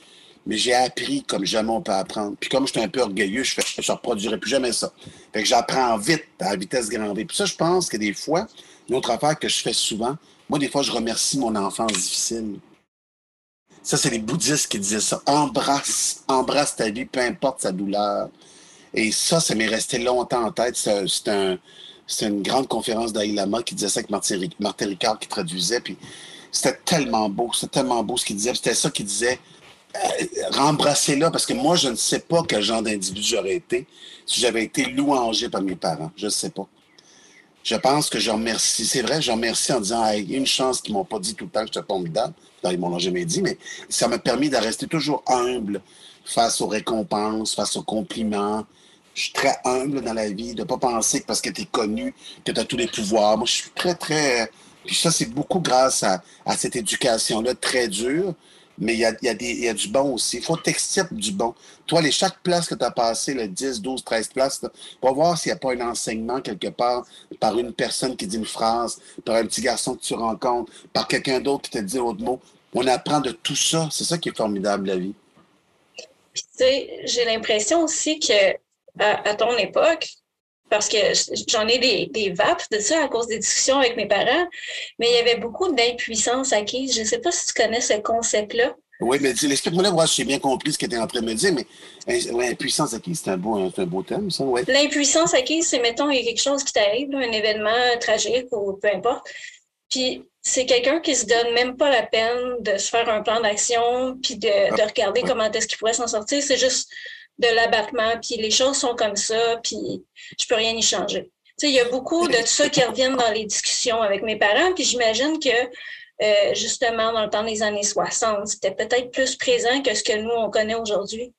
Mais j'ai appris comme jamais on peut apprendre. Puis comme je suis un peu orgueilleux, je ne reproduirai plus jamais ça. Fait que j'apprends vite, à la vitesse grand V. Puis ça, je pense que des fois, une autre affaire que je fais souvent, moi, des fois, je remercie mon enfance difficile. Ça, c'est les bouddhistes qui disaient ça. Embrasse ta vie, peu importe sa douleur. Et ça m'est resté longtemps en tête. C'est une grande conférence d'Aïe Lama qui disait ça avec Martin Ricard qui traduisait. Puis c'était tellement beau ce qu'il disait. C'était ça qu'il disait. Rembrassez-la, parce que moi, je ne sais pas quel genre d'individu j'aurais été si j'avais été louangé par mes parents. Je ne sais pas. Je pense que je remercie. C'est vrai, je remercie en disant, hey, il y a une chance qu'ils ne m'ont pas dit tout le temps que j'étais formidable. Non, ils ne m'ont jamais dit, mais ça m'a permis de rester toujours humble face aux récompenses, face aux compliments. Je suis très humble dans la vie, de ne pas penser que parce que tu es connu, que tu as tous les pouvoirs. Moi, je suis très, très... Puis ça, c'est beaucoup grâce à cette éducation-là très dure, mais il y a du bon aussi. Il faut t'extirper du bon. Toi, chaque place que tu as passé, le 10, 12, 13 places, là, va voir s'il n'y a pas un enseignement quelque part par une personne qui dit une phrase, par un petit garçon que tu rencontres, par quelqu'un d'autre qui te dit l'autre mot. On apprend de tout ça. C'est ça qui est formidable, la vie. Puis, tu sais, j'ai l'impression aussi que à ton époque, parce que j'en ai des vapes de ça à cause des discussions avec mes parents, mais il y avait beaucoup d'impuissance acquise. Je ne sais pas si tu connais ce concept-là. Oui, mais explique-moi là, voir si j'ai bien compris ce que tu es en train de me dire, mais ouais, impuissance acquise, c'est un beau thème, ça, oui. L'impuissance acquise, c'est, mettons, il y a quelque chose qui t'arrive, là, un événement tragique ou peu importe, puis c'est quelqu'un qui se donne même pas la peine de se faire un plan d'action, puis de regarder comment est-ce qu'il pourrait s'en sortir. C'est juste de l'abattement, puis les choses sont comme ça, puis je peux rien y changer. Tu sais, il y a beaucoup de ça qui reviennent dans les discussions avec mes parents, puis j'imagine que justement, dans le temps des années 60, c'était peut-être plus présent que ce que nous, on connaît aujourd'hui.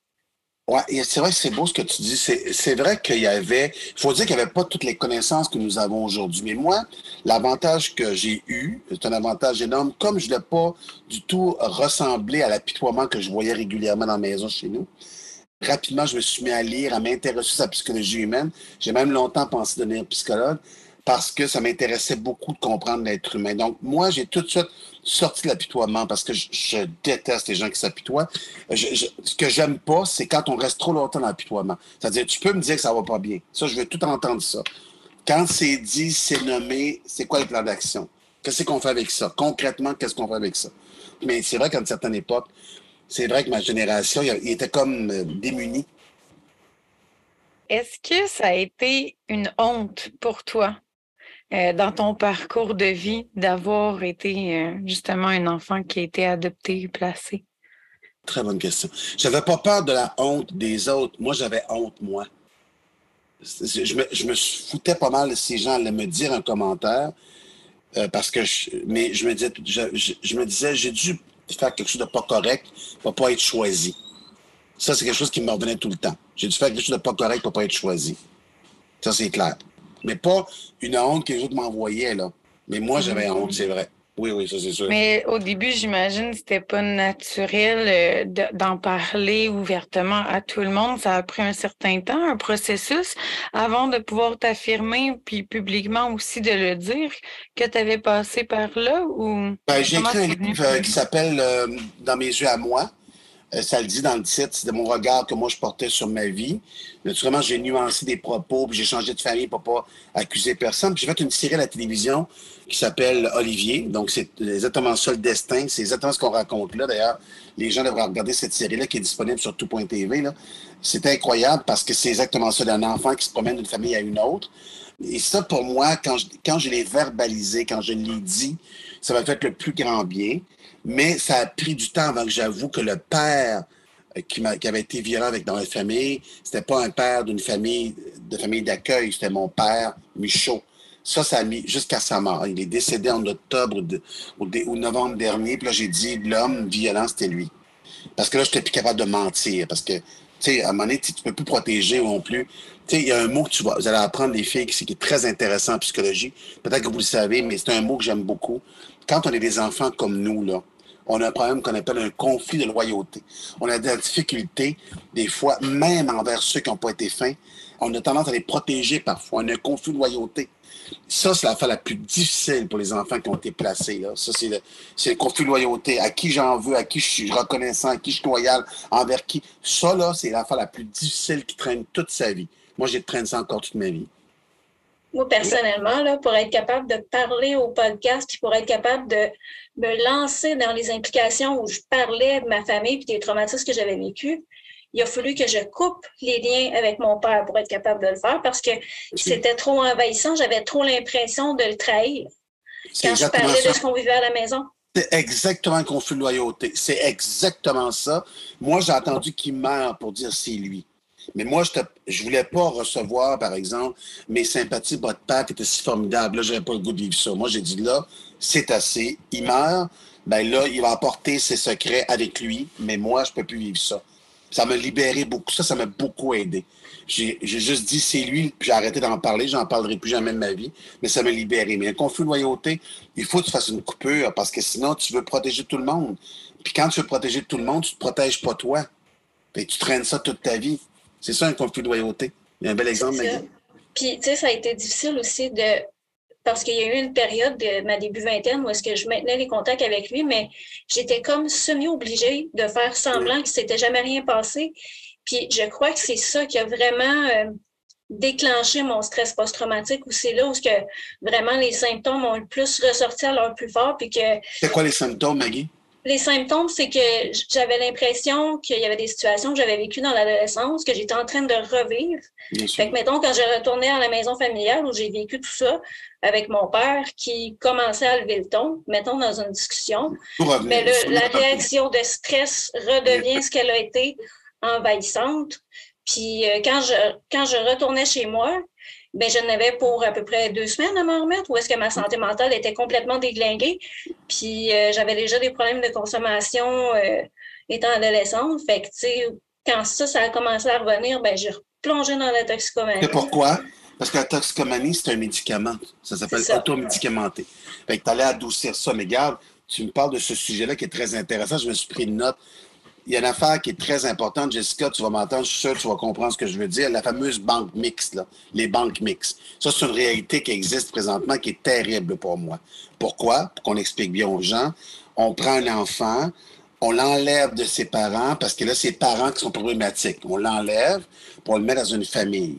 Oui, c'est vrai que c'est beau ce que tu dis. C'est vrai il faut dire qu'il n'y avait pas toutes les connaissances que nous avons aujourd'hui. Mais moi, l'avantage que j'ai eu, c'est un avantage énorme. Comme je ne l'ai pas du tout ressemblé à l'apitoiement que je voyais régulièrement dans la maison chez nous, rapidement, je me suis mis à lire, à m'intéresser à la psychologie humaine. J'ai même longtemps pensé devenir psychologue. parce que ça m'intéressait beaucoup de comprendre l'être humain. Donc, moi, j'ai tout de suite sorti de l'apitoiement parce que je déteste les gens qui s'apitoient. Ce que j'aime pas, c'est quand on reste trop longtemps dans l'apitoiement. C'est-à-dire, tu peux me dire que ça va pas bien. Ça, je veux tout entendre ça. Quand c'est dit, c'est nommé, c'est quoi le plan d'action? Qu'est-ce qu'on fait avec ça? Concrètement, qu'est-ce qu'on fait avec ça? Mais c'est vrai qu'à une certaine époque, c'est vrai que ma génération, il était comme démunie. Est-ce que ça a été une honte pour toi dans ton parcours de vie d'avoir été justement un enfant qui a été adopté et placé? Très bonne question. J'avais pas peur de la honte des autres. Moi, j'avais honte, moi. Je me foutais pas mal si les gens allaient me dire un commentaire parce que mais je me disais, j'ai dû faire quelque chose de pas correct pour pas être choisi. Ça, c'est quelque chose qui me revenait tout le temps. J'ai dû faire quelque chose de pas correct pour pas être choisi. Ça, c'est clair. Mais pas une honte que les autres m'envoyaient, là. Mais moi, j'avais honte, c'est vrai. Oui, oui, ça, c'est sûr. Mais au début, j'imagine que c'était pas naturel d'en parler ouvertement à tout le monde. Ça a pris un certain temps, un processus, avant de pouvoir t'affirmer, puis publiquement aussi de le dire, que tu avais passé par là ou J'ai comment écrit un c'est venu? livre qui s'appelle Dans mes yeux à moi. Ça le dit dans le titre, c'était mon regard que moi je portais sur ma vie. Naturellement, j'ai nuancé des propos, puis j'ai changé de famille pour pas accuser personne. Puis j'ai fait une série à la télévision qui s'appelle Olivier. Donc, c'est exactement ça le destin. C'est exactement ce qu'on raconte là. D'ailleurs, les gens devraient regarder cette série-là qui est disponible sur tout.tv. C'est incroyable parce que c'est exactement ça, d'un enfant qui se promène d'une famille à une autre. Et ça, pour moi, quand je l'ai verbalisé, quand je l'ai dit, ça m'a fait le plus grand bien. Mais ça a pris du temps avant que j'avoue que le père qui avait été violent dans notre famille, c'était pas un père d'une famille d'accueil, c'était mon père, Michaud. Ça a mis jusqu'à sa mort. Il est décédé en octobre ou novembre dernier. Puis là, j'ai dit, l'homme violent, c'était lui. Parce que là, je n'étais plus capable de mentir. Parce que, tu sais, à un moment donné, tu ne peux plus protéger non plus. Tu sais, il y a un mot que vous allez apprendre, les filles, qui est très intéressant en psychologie. Peut-être que vous le savez, mais c'est un mot que j'aime beaucoup. Quand on est des enfants comme nous, là, on a un problème qu'on appelle un conflit de loyauté. On a des difficultés, des fois, même envers ceux qui n'ont pas été fins. On a tendance à les protéger parfois. On a un conflit de loyauté. Ça, c'est l'affaire la plus difficile pour les enfants qui ont été placés. Là. Ça, c'est le conflit de loyauté. À qui j'en veux, à qui je suis reconnaissant, à qui je suis loyal, envers qui. Ça, là, c'est l'affaire la plus difficile qui traîne toute sa vie. Moi, j'ai traîné ça encore toute ma vie. Moi, personnellement, là, pour être capable de parler au podcast, puis pour être capable de me lancer dans les implications où je parlais de ma famille et des traumatismes que j'avais vécus, il a fallu que je coupe les liens avec mon père pour être capable de le faire parce que c'était trop envahissant. J'avais trop l'impression de le trahir quand je parlais de ce qu'on vivait à la maison. C'est exactement un conflit de loyauté. C'est exactement ça. Moi, j'ai entendu qu'il meurt pour dire c'est lui. Mais moi, je voulais pas recevoir, par exemple, mes sympathies de votre père qui étaient si formidables. Là, j'avais pas le goût de vivre ça. Moi, j'ai dit là, c'est assez. Il meurt, ben là, il va apporter ses secrets avec lui, mais moi, je peux plus vivre ça. Ça m'a libéré beaucoup. Ça m'a beaucoup aidé. J'ai juste dit c'est lui, puis j'ai arrêté d'en parler. J'en parlerai plus jamais de ma vie, mais ça m'a libéré. Mais un conflit de loyauté, il faut que tu fasses une coupure parce que sinon, tu veux protéger tout le monde. Puis quand tu veux protéger tout le monde, tu ne te protèges pas toi. Puis tu traînes ça toute ta vie. C'est ça un conflit de loyauté. Il y a un bel exemple, Maggie. Puis, tu sais, ça a été difficile aussi parce qu'il y a eu une période de ma début vingtaine où est-ce que je maintenais les contacts avec lui, mais j'étais comme semi-obligée de faire semblant qu'il ne s'était jamais rien passé. Puis je crois que c'est ça qui a vraiment déclenché mon stress post-traumatique, où c'est là où que vraiment les symptômes ont le plus ressorti à leur plus fort. Puis que c'est quoi les symptômes, Maggie? Les symptômes, c'est que j'avais l'impression qu'il y avait des situations que j'avais vécues dans l'adolescence, que j'étais en train de revivre. Fait que, mettons, quand je retournais à la maison familiale où j'ai vécu tout ça avec mon père qui commençait à lever le ton, mettons, dans une discussion, mais là, la réaction de stress redevient ce qu'elle a été envahissante. Puis quand je retournais chez moi, ben, je n'avais pour à peu près 2 semaines à m'en remettre, où est-ce que ma santé mentale était complètement déglinguée. Puis j'avais déjà des problèmes de consommation étant adolescente. Fait que, tu sais, quand ça a commencé à revenir, ben, j'ai replongé dans la toxicomanie. C'est pourquoi? Parce que la toxicomanie, c'est un médicament. Ça s'appelle automédicamenté. Fait que tu allais adoucir ça. Mais regarde, tu me parles de ce sujet-là qui est très intéressant. Je me suis pris une note. il y a une affaire qui est très importante. Jessica, tu vas m'entendre, je suis sûr que tu vas comprendre ce que je veux dire. La fameuse banque mixte, là, les banques mixtes. Ça, c'est une réalité qui existe présentement qui est terrible pour moi. Pourquoi? Pour qu'on explique bien aux gens. On prend un enfant, on l'enlève de ses parents parce que là, c'est ses parents qui sont problématiques. On l'enlève pour le mettre dans une famille.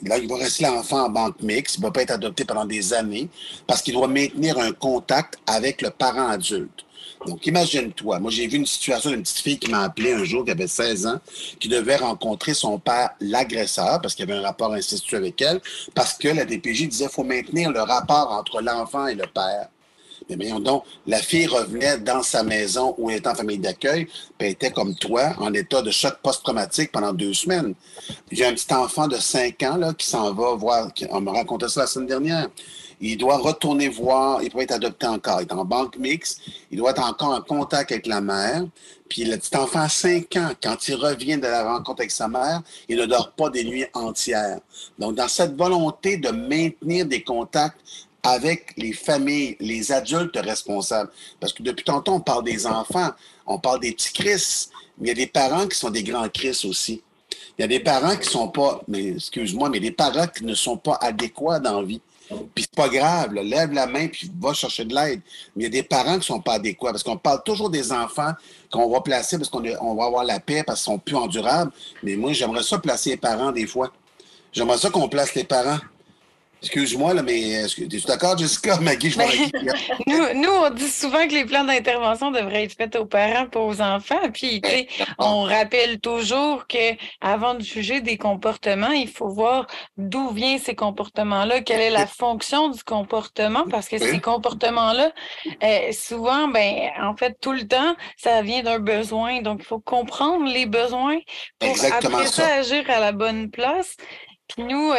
Là, il va rester l'enfant en banque mixte. Il ne va pas être adopté pendant des années parce qu'il doit maintenir un contact avec le parent adulte. Donc, imagine-toi, moi, j'ai vu une situation d'une petite fille qui m'a appelé un jour, qui avait 16 ans, qui devait rencontrer son père, l'agresseur, parce qu'il y avait un rapport incestueux avec elle, parce que la DPJ disait qu'il faut maintenir le rapport entre l'enfant et le père. Mais voyons donc, la fille revenait dans sa maison où elle était en famille d'accueil, puis elle était comme toi, en état de choc post-traumatique pendant 2 semaines. J'ai un petit enfant de 5 ans là, qui s'en va voir, on me racontait ça la semaine dernière. Il doit retourner voir, il peut être adopté encore. Il est en banque mixte, il doit être encore en contact avec la mère. Puis le petit enfant à 5 ans, quand il revient de la rencontre avec sa mère, il ne dort pas des nuits entières. Donc, dans cette volonté de maintenir des contacts avec les familles, les adultes responsables, parce que depuis tantôt, on parle des enfants, on parle des petits Chris, mais il y a des parents qui sont des grands Chris aussi. Il y a des parents qui sont pas, mais excuse-moi, mais des parents qui ne sont pas adéquats dans la vie. Puis c'est pas grave, là, lève la main puis va chercher de l'aide. Mais il y a des parents qui sont pas adéquats parce qu'on parle toujours des enfants qu'on va placer parce on va avoir la paix parce qu'ils sont plus endurables. Mais moi, j'aimerais ça placer les parents des fois. J'aimerais ça qu'on place les parents. Excuse-moi, là, mais es-tu d'accord, Jessica? Maggie, je vois nous, on dit souvent que les plans d'intervention devraient être faits aux parents pas aux enfants. Puis, tu sais, on rappelle toujours que avant de juger des comportements, il faut voir d'où viennent ces comportements-là, quelle est la fonction du comportement, parce que ces comportements-là, souvent, ben, en fait, tout le temps, ça vient d'un besoin. Donc, il faut comprendre les besoins pour après ça agir à la bonne place. Puis nous,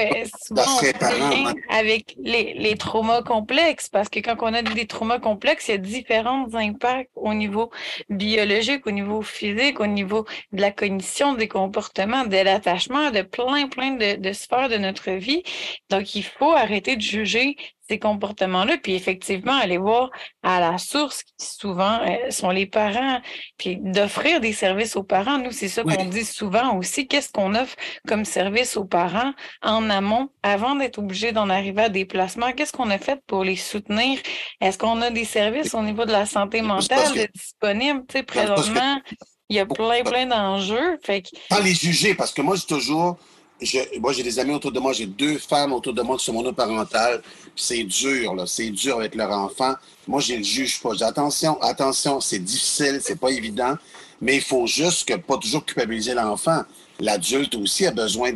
souvent, on fait le lien avec les traumas complexes, parce que quand on a des traumas complexes, il y a différents impacts au niveau biologique, au niveau physique, au niveau de la cognition, des comportements, de l'attachement, de plein de sphères de notre vie. Donc, il faut arrêter de juger ces comportements-là, puis effectivement, aller voir à la source, qui souvent sont les parents, puis d'offrir des services aux parents. Nous, c'est ça qu'on dit souvent aussi. Qu'est-ce qu'on offre comme service aux parents en amont, avant d'être obligé d'en arriver à des placements? Qu'est-ce qu'on a fait pour les soutenir? Est-ce qu'on a des services au niveau de la santé mentale disponibles? Tu sais, présentement, il y a plein d'enjeux. Sans les juger, parce que moi, moi, j'ai des amis autour de moi, j'ai 2 femmes autour de moi qui sont monoparentales, puis c'est dur, là, c'est dur avec leur enfant. Moi, je ne le juge pas. Je dis attention, c'est difficile, c'est pas évident, mais il faut juste pas toujours culpabiliser l'enfant. L'adulte aussi a besoin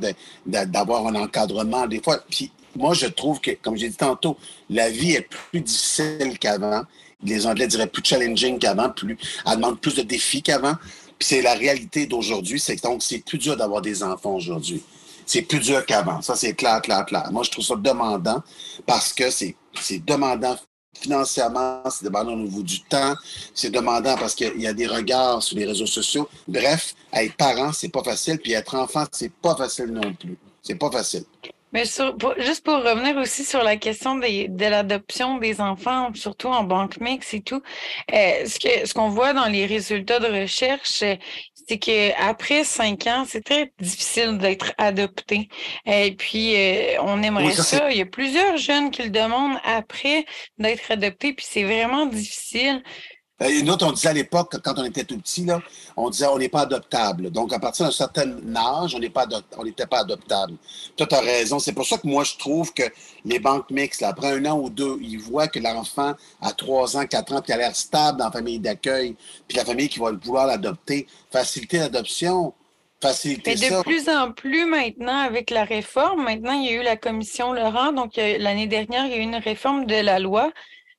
d'avoir un encadrement des fois. Puis moi, je trouve que, comme j'ai dit tantôt, la vie est plus difficile qu'avant. Les Anglais diraient plus challenging qu'avant, elle demande plus de défis qu'avant. Puis c'est la réalité d'aujourd'hui, donc c'est plus dur d'avoir des enfants aujourd'hui. C'est plus dur qu'avant. Ça, c'est clair. Moi, je trouve ça demandant parce que c'est demandant financièrement, c'est demandant au niveau du temps, c'est demandant parce qu'il y a des regards sur les réseaux sociaux. Bref, être parent, c'est pas facile, puis être enfant, c'est pas facile non plus. C'est pas facile. Mais juste pour revenir aussi sur la question de l'adoption des enfants, surtout en banque mixte et tout, ce qu'on voit dans les résultats de recherche, c'est qu'après 5 ans, c'est très difficile d'être adopté. Et puis, on aimerait ça. Il y a plusieurs jeunes qui le demandent après d'être adoptés, puis c'est vraiment difficile. Nous autres, on disait à l'époque, quand on était tout petit, là, on disait on n'est pas adoptable. Donc, à partir d'un certain âge, on n'était pas adoptable. Tu as raison. C'est pour ça que moi, je trouve que les banques mixtes, là, après 1 an ou 2, ils voient que l'enfant a 3 ans, 4 ans, puis il a l'air stable dans la famille d'accueil, puis la famille qui va vouloir l'adopter, faciliter l'adoption. Mais de plus en plus maintenant, avec la réforme, maintenant, il y a eu la commission Laurent. Donc, l'année dernière, il y a eu une réforme de la loi.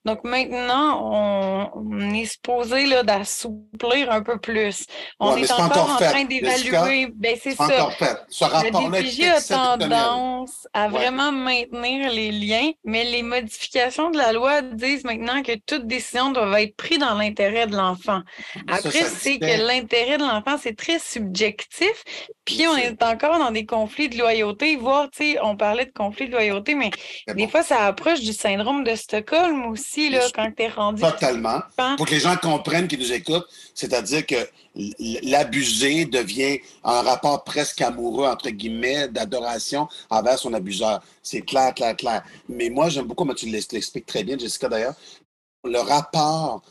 Donc maintenant, on est supposé là, d'assouplir un peu plus. On est encore en train d'évaluer. Ben, c'est ça. Le DPJ a tendance à vraiment maintenir les liens, mais les modifications de la loi disent maintenant que toute décision doit être prise dans l'intérêt de l'enfant. Après, c'est que l'intérêt de l'enfant, c'est très subjectif. Puis on est encore dans des conflits de loyauté, voire, tu sais, on parlait de conflits de loyauté, mais des fois, ça approche du syndrome de Stockholm aussi, là, quand tu es rendu. Totalement. Pour que les gens comprennent qui nous écoutent, c'est-à-dire que l'abusé devient un rapport presque amoureux, entre guillemets, d'adoration envers son abuseur. C'est clair, clair, clair. Mais moi, j'aime beaucoup, mais tu l'expliques très bien, Jessica, d'ailleurs, le rapport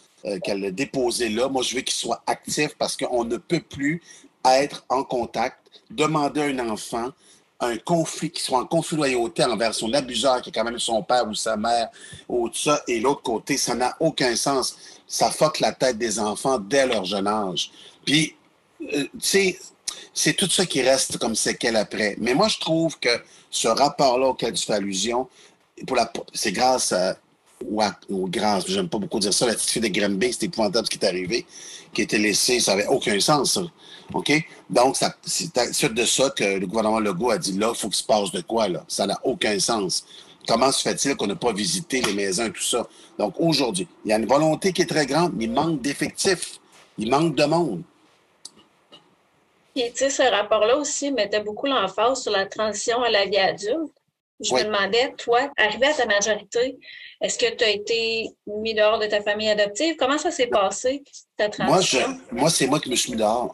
qu'elle a déposé là, moi, je veux qu'il soit actif parce qu'on ne peut plus être en contact, demander à un enfant un conflit, qui soit en conflit de loyauté envers son abuseur, qui est quand même son père ou sa mère, ou tout ça, et l'autre côté, ça n'a aucun sens. Ça fuck la tête des enfants dès leur jeune âge. Puis, tu sais, c'est tout ça qui reste comme séquelle après. Mais moi, je trouve que ce rapport-là auquel tu fais allusion, c'est grâce grâce, j'aime pas beaucoup dire ça, la petite fille de Granby, c'est épouvantable ce qui est arrivé, qui a été laissée, ça n'avait aucun sens, ça. OK? Donc, c'est à suite de ça que le gouvernement Legault a dit, là, il faut qu'il se passe de quoi, là? Ça n'a aucun sens. Comment se fait-il qu'on n'a pas visité les maisons et tout ça? Donc, aujourd'hui, il y a une volonté qui est très grande, mais il manque d'effectifs. Il manque de monde. Et tu sais, ce rapport-là aussi mettait beaucoup l'emphase sur la transition à la vie adulte. Je me demandais, toi, arrivé à ta majorité, est-ce que tu as été mis dehors de ta famille adoptive? Comment ça s'est passé, ta transition? Moi, c'est moi qui me suis mis dehors.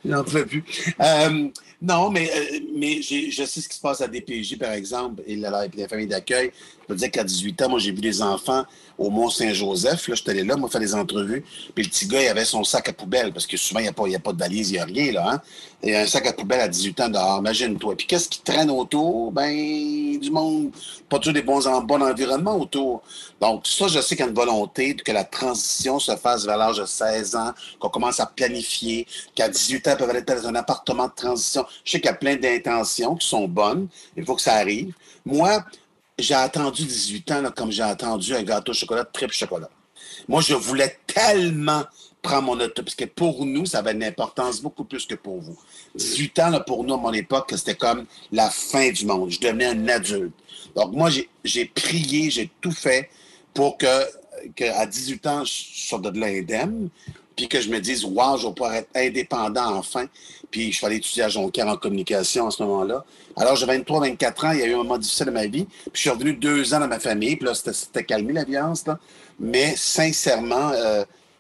J'en pouvais plus. Non, mais je sais ce qui se passe à DPJ, par exemple, et la famille d'accueil. Je peux dire qu'à 18 ans, moi, j'ai vu des enfants au Mont-Saint-Joseph. Là, j'étais allé là, moi, faire des entrevues. Puis le petit gars, il avait son sac à poubelle, parce que souvent, il n'y a pas de valise, il n'y a rien, là. Hein? Il y a un sac à poubelle à 18 ans dehors, imagine-toi. Puis qu'est-ce qui traîne autour? Ben, du monde, pas toujours des bon environnements autour. Donc, ça, je sais qu'il y a une volonté que la transition se fasse vers l'âge de 16 ans, qu'on commence à planifier, qu'à 18 ans, ils peuvent aller dans un appartement de transition. Je sais qu'il y a plein d'intentions qui sont bonnes. Il faut que ça arrive. Moi, j'ai attendu 18 ans, là, comme j'ai attendu un gâteau au chocolat, triple chocolat. Moi, je voulais tellement prendre mon auto, parce que pour nous, ça avait une importance beaucoup plus que pour vous. 18 ans, là, pour nous, à mon époque, c'était comme la fin du monde. Je devenais un adulte. Donc, moi, j'ai prié, j'ai tout fait pour qu'à 18 ans, je sorte de là indemne, puis que je me dise, wow, je vais pouvoir être indépendant enfin. Puis je suis allé étudier à Jonquière en communication à ce moment-là. Alors, j'ai 23-24 ans, il y a eu un moment difficile de ma vie. Puis je suis revenu 2 ans dans ma famille, puis là, c'était calmé la violence, là. Mais sincèrement,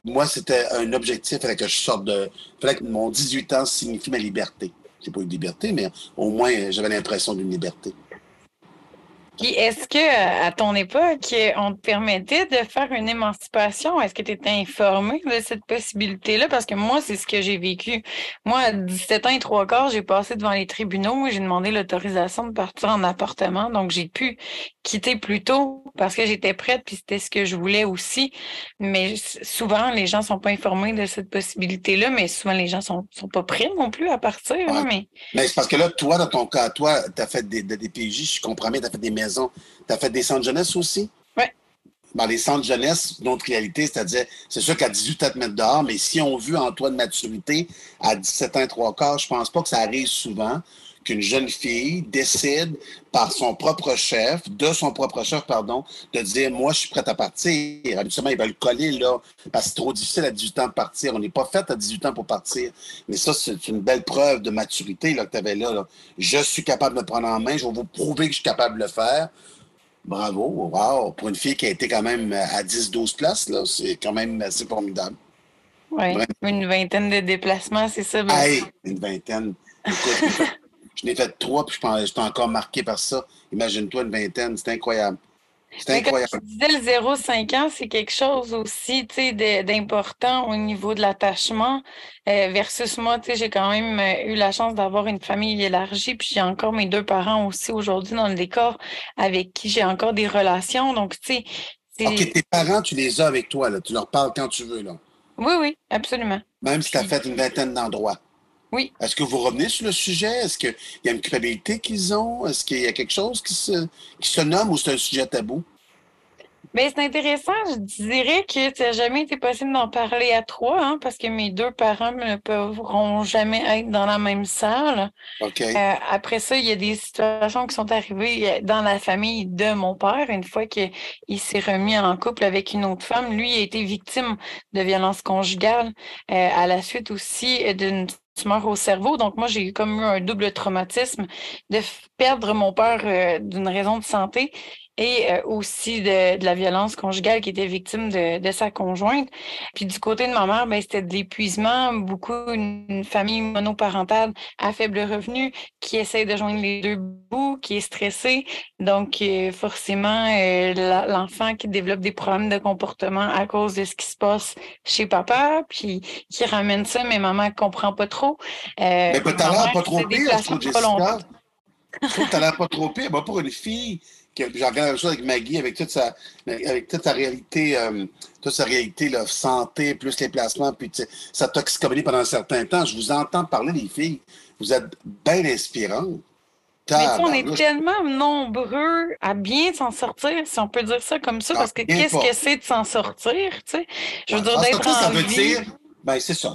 moi, c'était un objectif, il fallait que je sorte il fallait que mon 18 ans signifie ma liberté. J'ai pas eu de liberté, mais au moins, j'avais l'impression d'une liberté. Puis est-ce que à ton époque, on te permettait de faire une émancipation? Est-ce que tu étais informé de cette possibilité-là? Parce que moi, c'est ce que j'ai vécu. Moi, à 17 ans et 3/4, j'ai passé devant les tribunaux. J'ai demandé l'autorisation de partir en appartement. Donc, j'ai pu quitter plus tôt parce que j'étais prête, puis c'était ce que je voulais aussi. Mais souvent, les gens sont pas informés de cette possibilité-là, mais souvent, les gens sont pas prêts non plus à partir. Ouais. Hein, mais c'est parce que là, toi, dans ton cas, toi, tu as fait des PJ, je comprends bien, tu as fait des maisons. Tu as fait des centres jeunesse aussi? Oui. Dans les centres jeunesse, notre réalité, c'est-à-dire, c'est sûr qu'à 18 ans, te mettre dehors, mais si on veut en toi de maturité, à 17 ans et 3/4, je pense pas que ça arrive souvent qu'une jeune fille décide par son propre chef, de dire, moi, je suis prête à partir. Habituellement, ils veulent coller, là, parce que c'est trop difficile à 18 ans de partir. On n'est pas fait à 18 ans pour partir. Mais ça, c'est une belle preuve de maturité, là, que tu avais là, là. Je suis capable de me prendre en main, je vais vous prouver que je suis capable de le faire. Bravo, wow. Pour une fille qui a été quand même à 10-12 places, là, c'est quand même assez formidable. Oui, une vingtaine de déplacements, c'est ça. Hey, une vingtaine. Écoute, je n'ai fait 3, puis j'étais encore marqué par ça. Imagine-toi une vingtaine, c'est incroyable. C'est incroyable. Comme tu disais, le 0-5 ans, c'est quelque chose aussi, tu sais, d'important au niveau de l'attachement. Versus moi, tu sais, j'ai quand même eu la chance d'avoir une famille élargie, puis j'ai encore mes 2 parents aussi aujourd'hui dans le décor avec qui j'ai encore des relations. Donc, tu sais, OK, tes parents, tu les as avec toi, là. Tu leur parles quand tu veux, là. Oui, oui, absolument. Même si tu as fait une vingtaine d'endroits. Oui. Est-ce que vous revenez sur le sujet? Est-ce qu'il y a une culpabilité qu'ils ont? Est-ce qu'il y a quelque chose qui se nomme ou c'est un sujet tabou? Ben, c'est intéressant. Je dirais que ça n'a jamais été possible d'en parler à trois, hein, parce que mes deux parents ne pourront jamais être dans la même salle. OK? Après ça, il y a des situations qui sont arrivées dans la famille de mon père. Une fois qu'il s'est remis en couple avec une autre femme, lui a été victime de violences conjugales à la suite aussi d'une tumeur au cerveau. Donc moi, j'ai comme eu un double traumatisme de perdre mon père d'une raison de santé et aussi de la violence conjugale qui était victime de sa conjointe. Puis du côté de ma mère, ben, c'était de l'épuisement, beaucoup une famille monoparentale à faible revenu qui essaie de joindre les deux bouts, qui est stressé. Donc, forcément, l'enfant qui développe des problèmes de comportement à cause de ce qui se passe chez papa, puis qui ramène ça, mais maman ne comprend pas trop. Mais t'as Ma l'air mère pas qui trop se pire, je déplace trouve, pas longtemps. Jessica. Je trouve que t'as l'air pas trop pire. Moi, pour une fille, j'en regarde la même chose avec Maggie, avec toute sa réalité, là, santé, plus les placements, puis sa toxicomanie pendant un certain temps. Je vous entends parler, les filles. Vous êtes bien inspirantes. Mais tu sais, on est Tabarnouche, tellement nombreux à bien s'en sortir, si on peut dire ça comme ça, j'en parce que reviens qu'est-ce pas. que c'est de s'en sortir, tu sais? Je veux Ouais, dire, sans sortir, ça veut dire, ben c'est ça.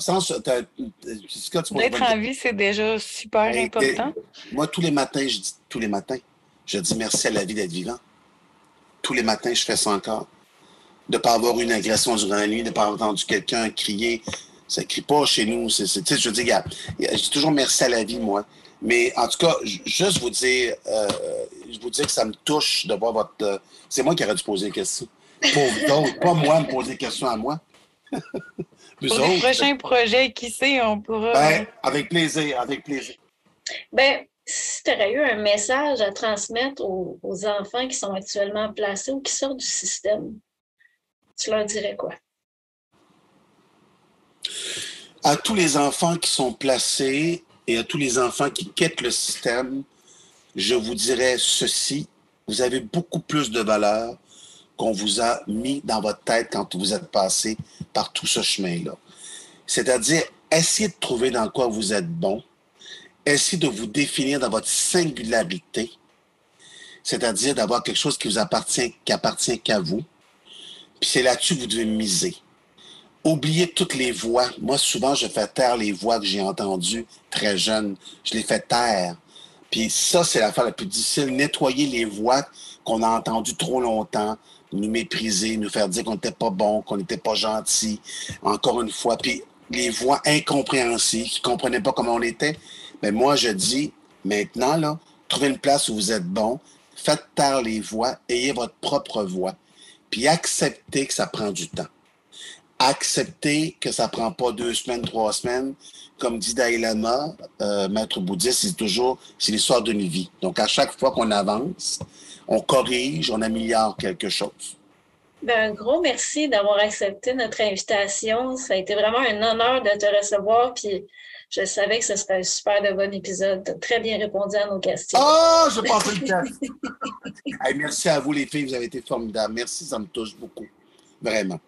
Jessica, tu poses une d'être bonne en question. vie, c'est déjà super Ben, important. moi, tous les matins, je dis merci à la vie d'être vivant. Tous les matins, je fais ça encore. De ne pas avoir eu une agression durant la nuit, de ne pas avoir entendu quelqu'un crier. Ça ne crie pas chez nous. Je veux dire, je dis toujours merci à la vie, moi. Mais en tout cas, juste je vous dis que ça me touche de voir votre. C'est moi qui aurais dû poser des questions. Pour vous autres, pas moi me poser des questions à moi. Vous Pour des autres, prochains projets, qui sait, on pourra. ben, avec plaisir, avec plaisir. Ben, si tu aurais eu un message à transmettre aux enfants qui sont actuellement placés ou qui sortent du système, tu leur dirais quoi? À tous les enfants qui sont placés et à tous les enfants qui quittent le système, je vous dirais ceci, vous avez beaucoup plus de valeur qu'on vous a mis dans votre tête quand vous êtes passé par tout ce chemin-là. C'est-à-dire, essayez de trouver dans quoi vous êtes bon, essayez de vous définir dans votre singularité, c'est-à-dire d'avoir quelque chose qui appartient qu'à vous, puis c'est là-dessus que vous devez miser. Oubliez toutes les voix. Moi, souvent, je fais taire les voix que j'ai entendues très jeune. Je les fais taire. Puis ça, c'est l'affaire la plus difficile. Nettoyer les voix qu'on a entendues trop longtemps, nous mépriser, nous faire dire qu'on n'était pas bon, qu'on n'était pas gentil, encore une fois. Puis les voix incompréhensibles, qui ne comprenaient pas comment on était. Mais moi, je dis, maintenant, là, trouvez une place où vous êtes bon, faites taire les voix, ayez votre propre voix. Puis acceptez que ça prend du temps. Accepter que ça prend pas 2 semaines, 3 semaines. Comme dit Dalai Lama, maître bouddhiste, c'est toujours, c'est l'histoire d'une vie. Donc, à chaque fois qu'on avance, on corrige, on améliore quelque chose. Ben, un gros merci d'avoir accepté notre invitation. Ça a été vraiment un honneur de te recevoir. Puis je savais que ce serait un super de bon épisode. Tu as très bien répondu à nos questions. Oh, je pense le temps. Hey, merci à vous, les filles. Vous avez été formidables. Merci, ça me touche beaucoup. Vraiment.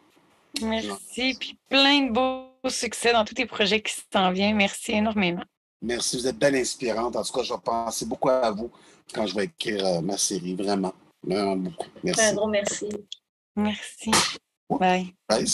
Merci, puis plein de beaux succès dans tous tes projets qui s'en viennent. Merci énormément. Merci, vous êtes belle inspirante. En tout cas, je vais penser beaucoup à vous quand je vais écrire ma série. Vraiment. Vraiment beaucoup. Merci. Un gros merci. Merci. Bye. Bye.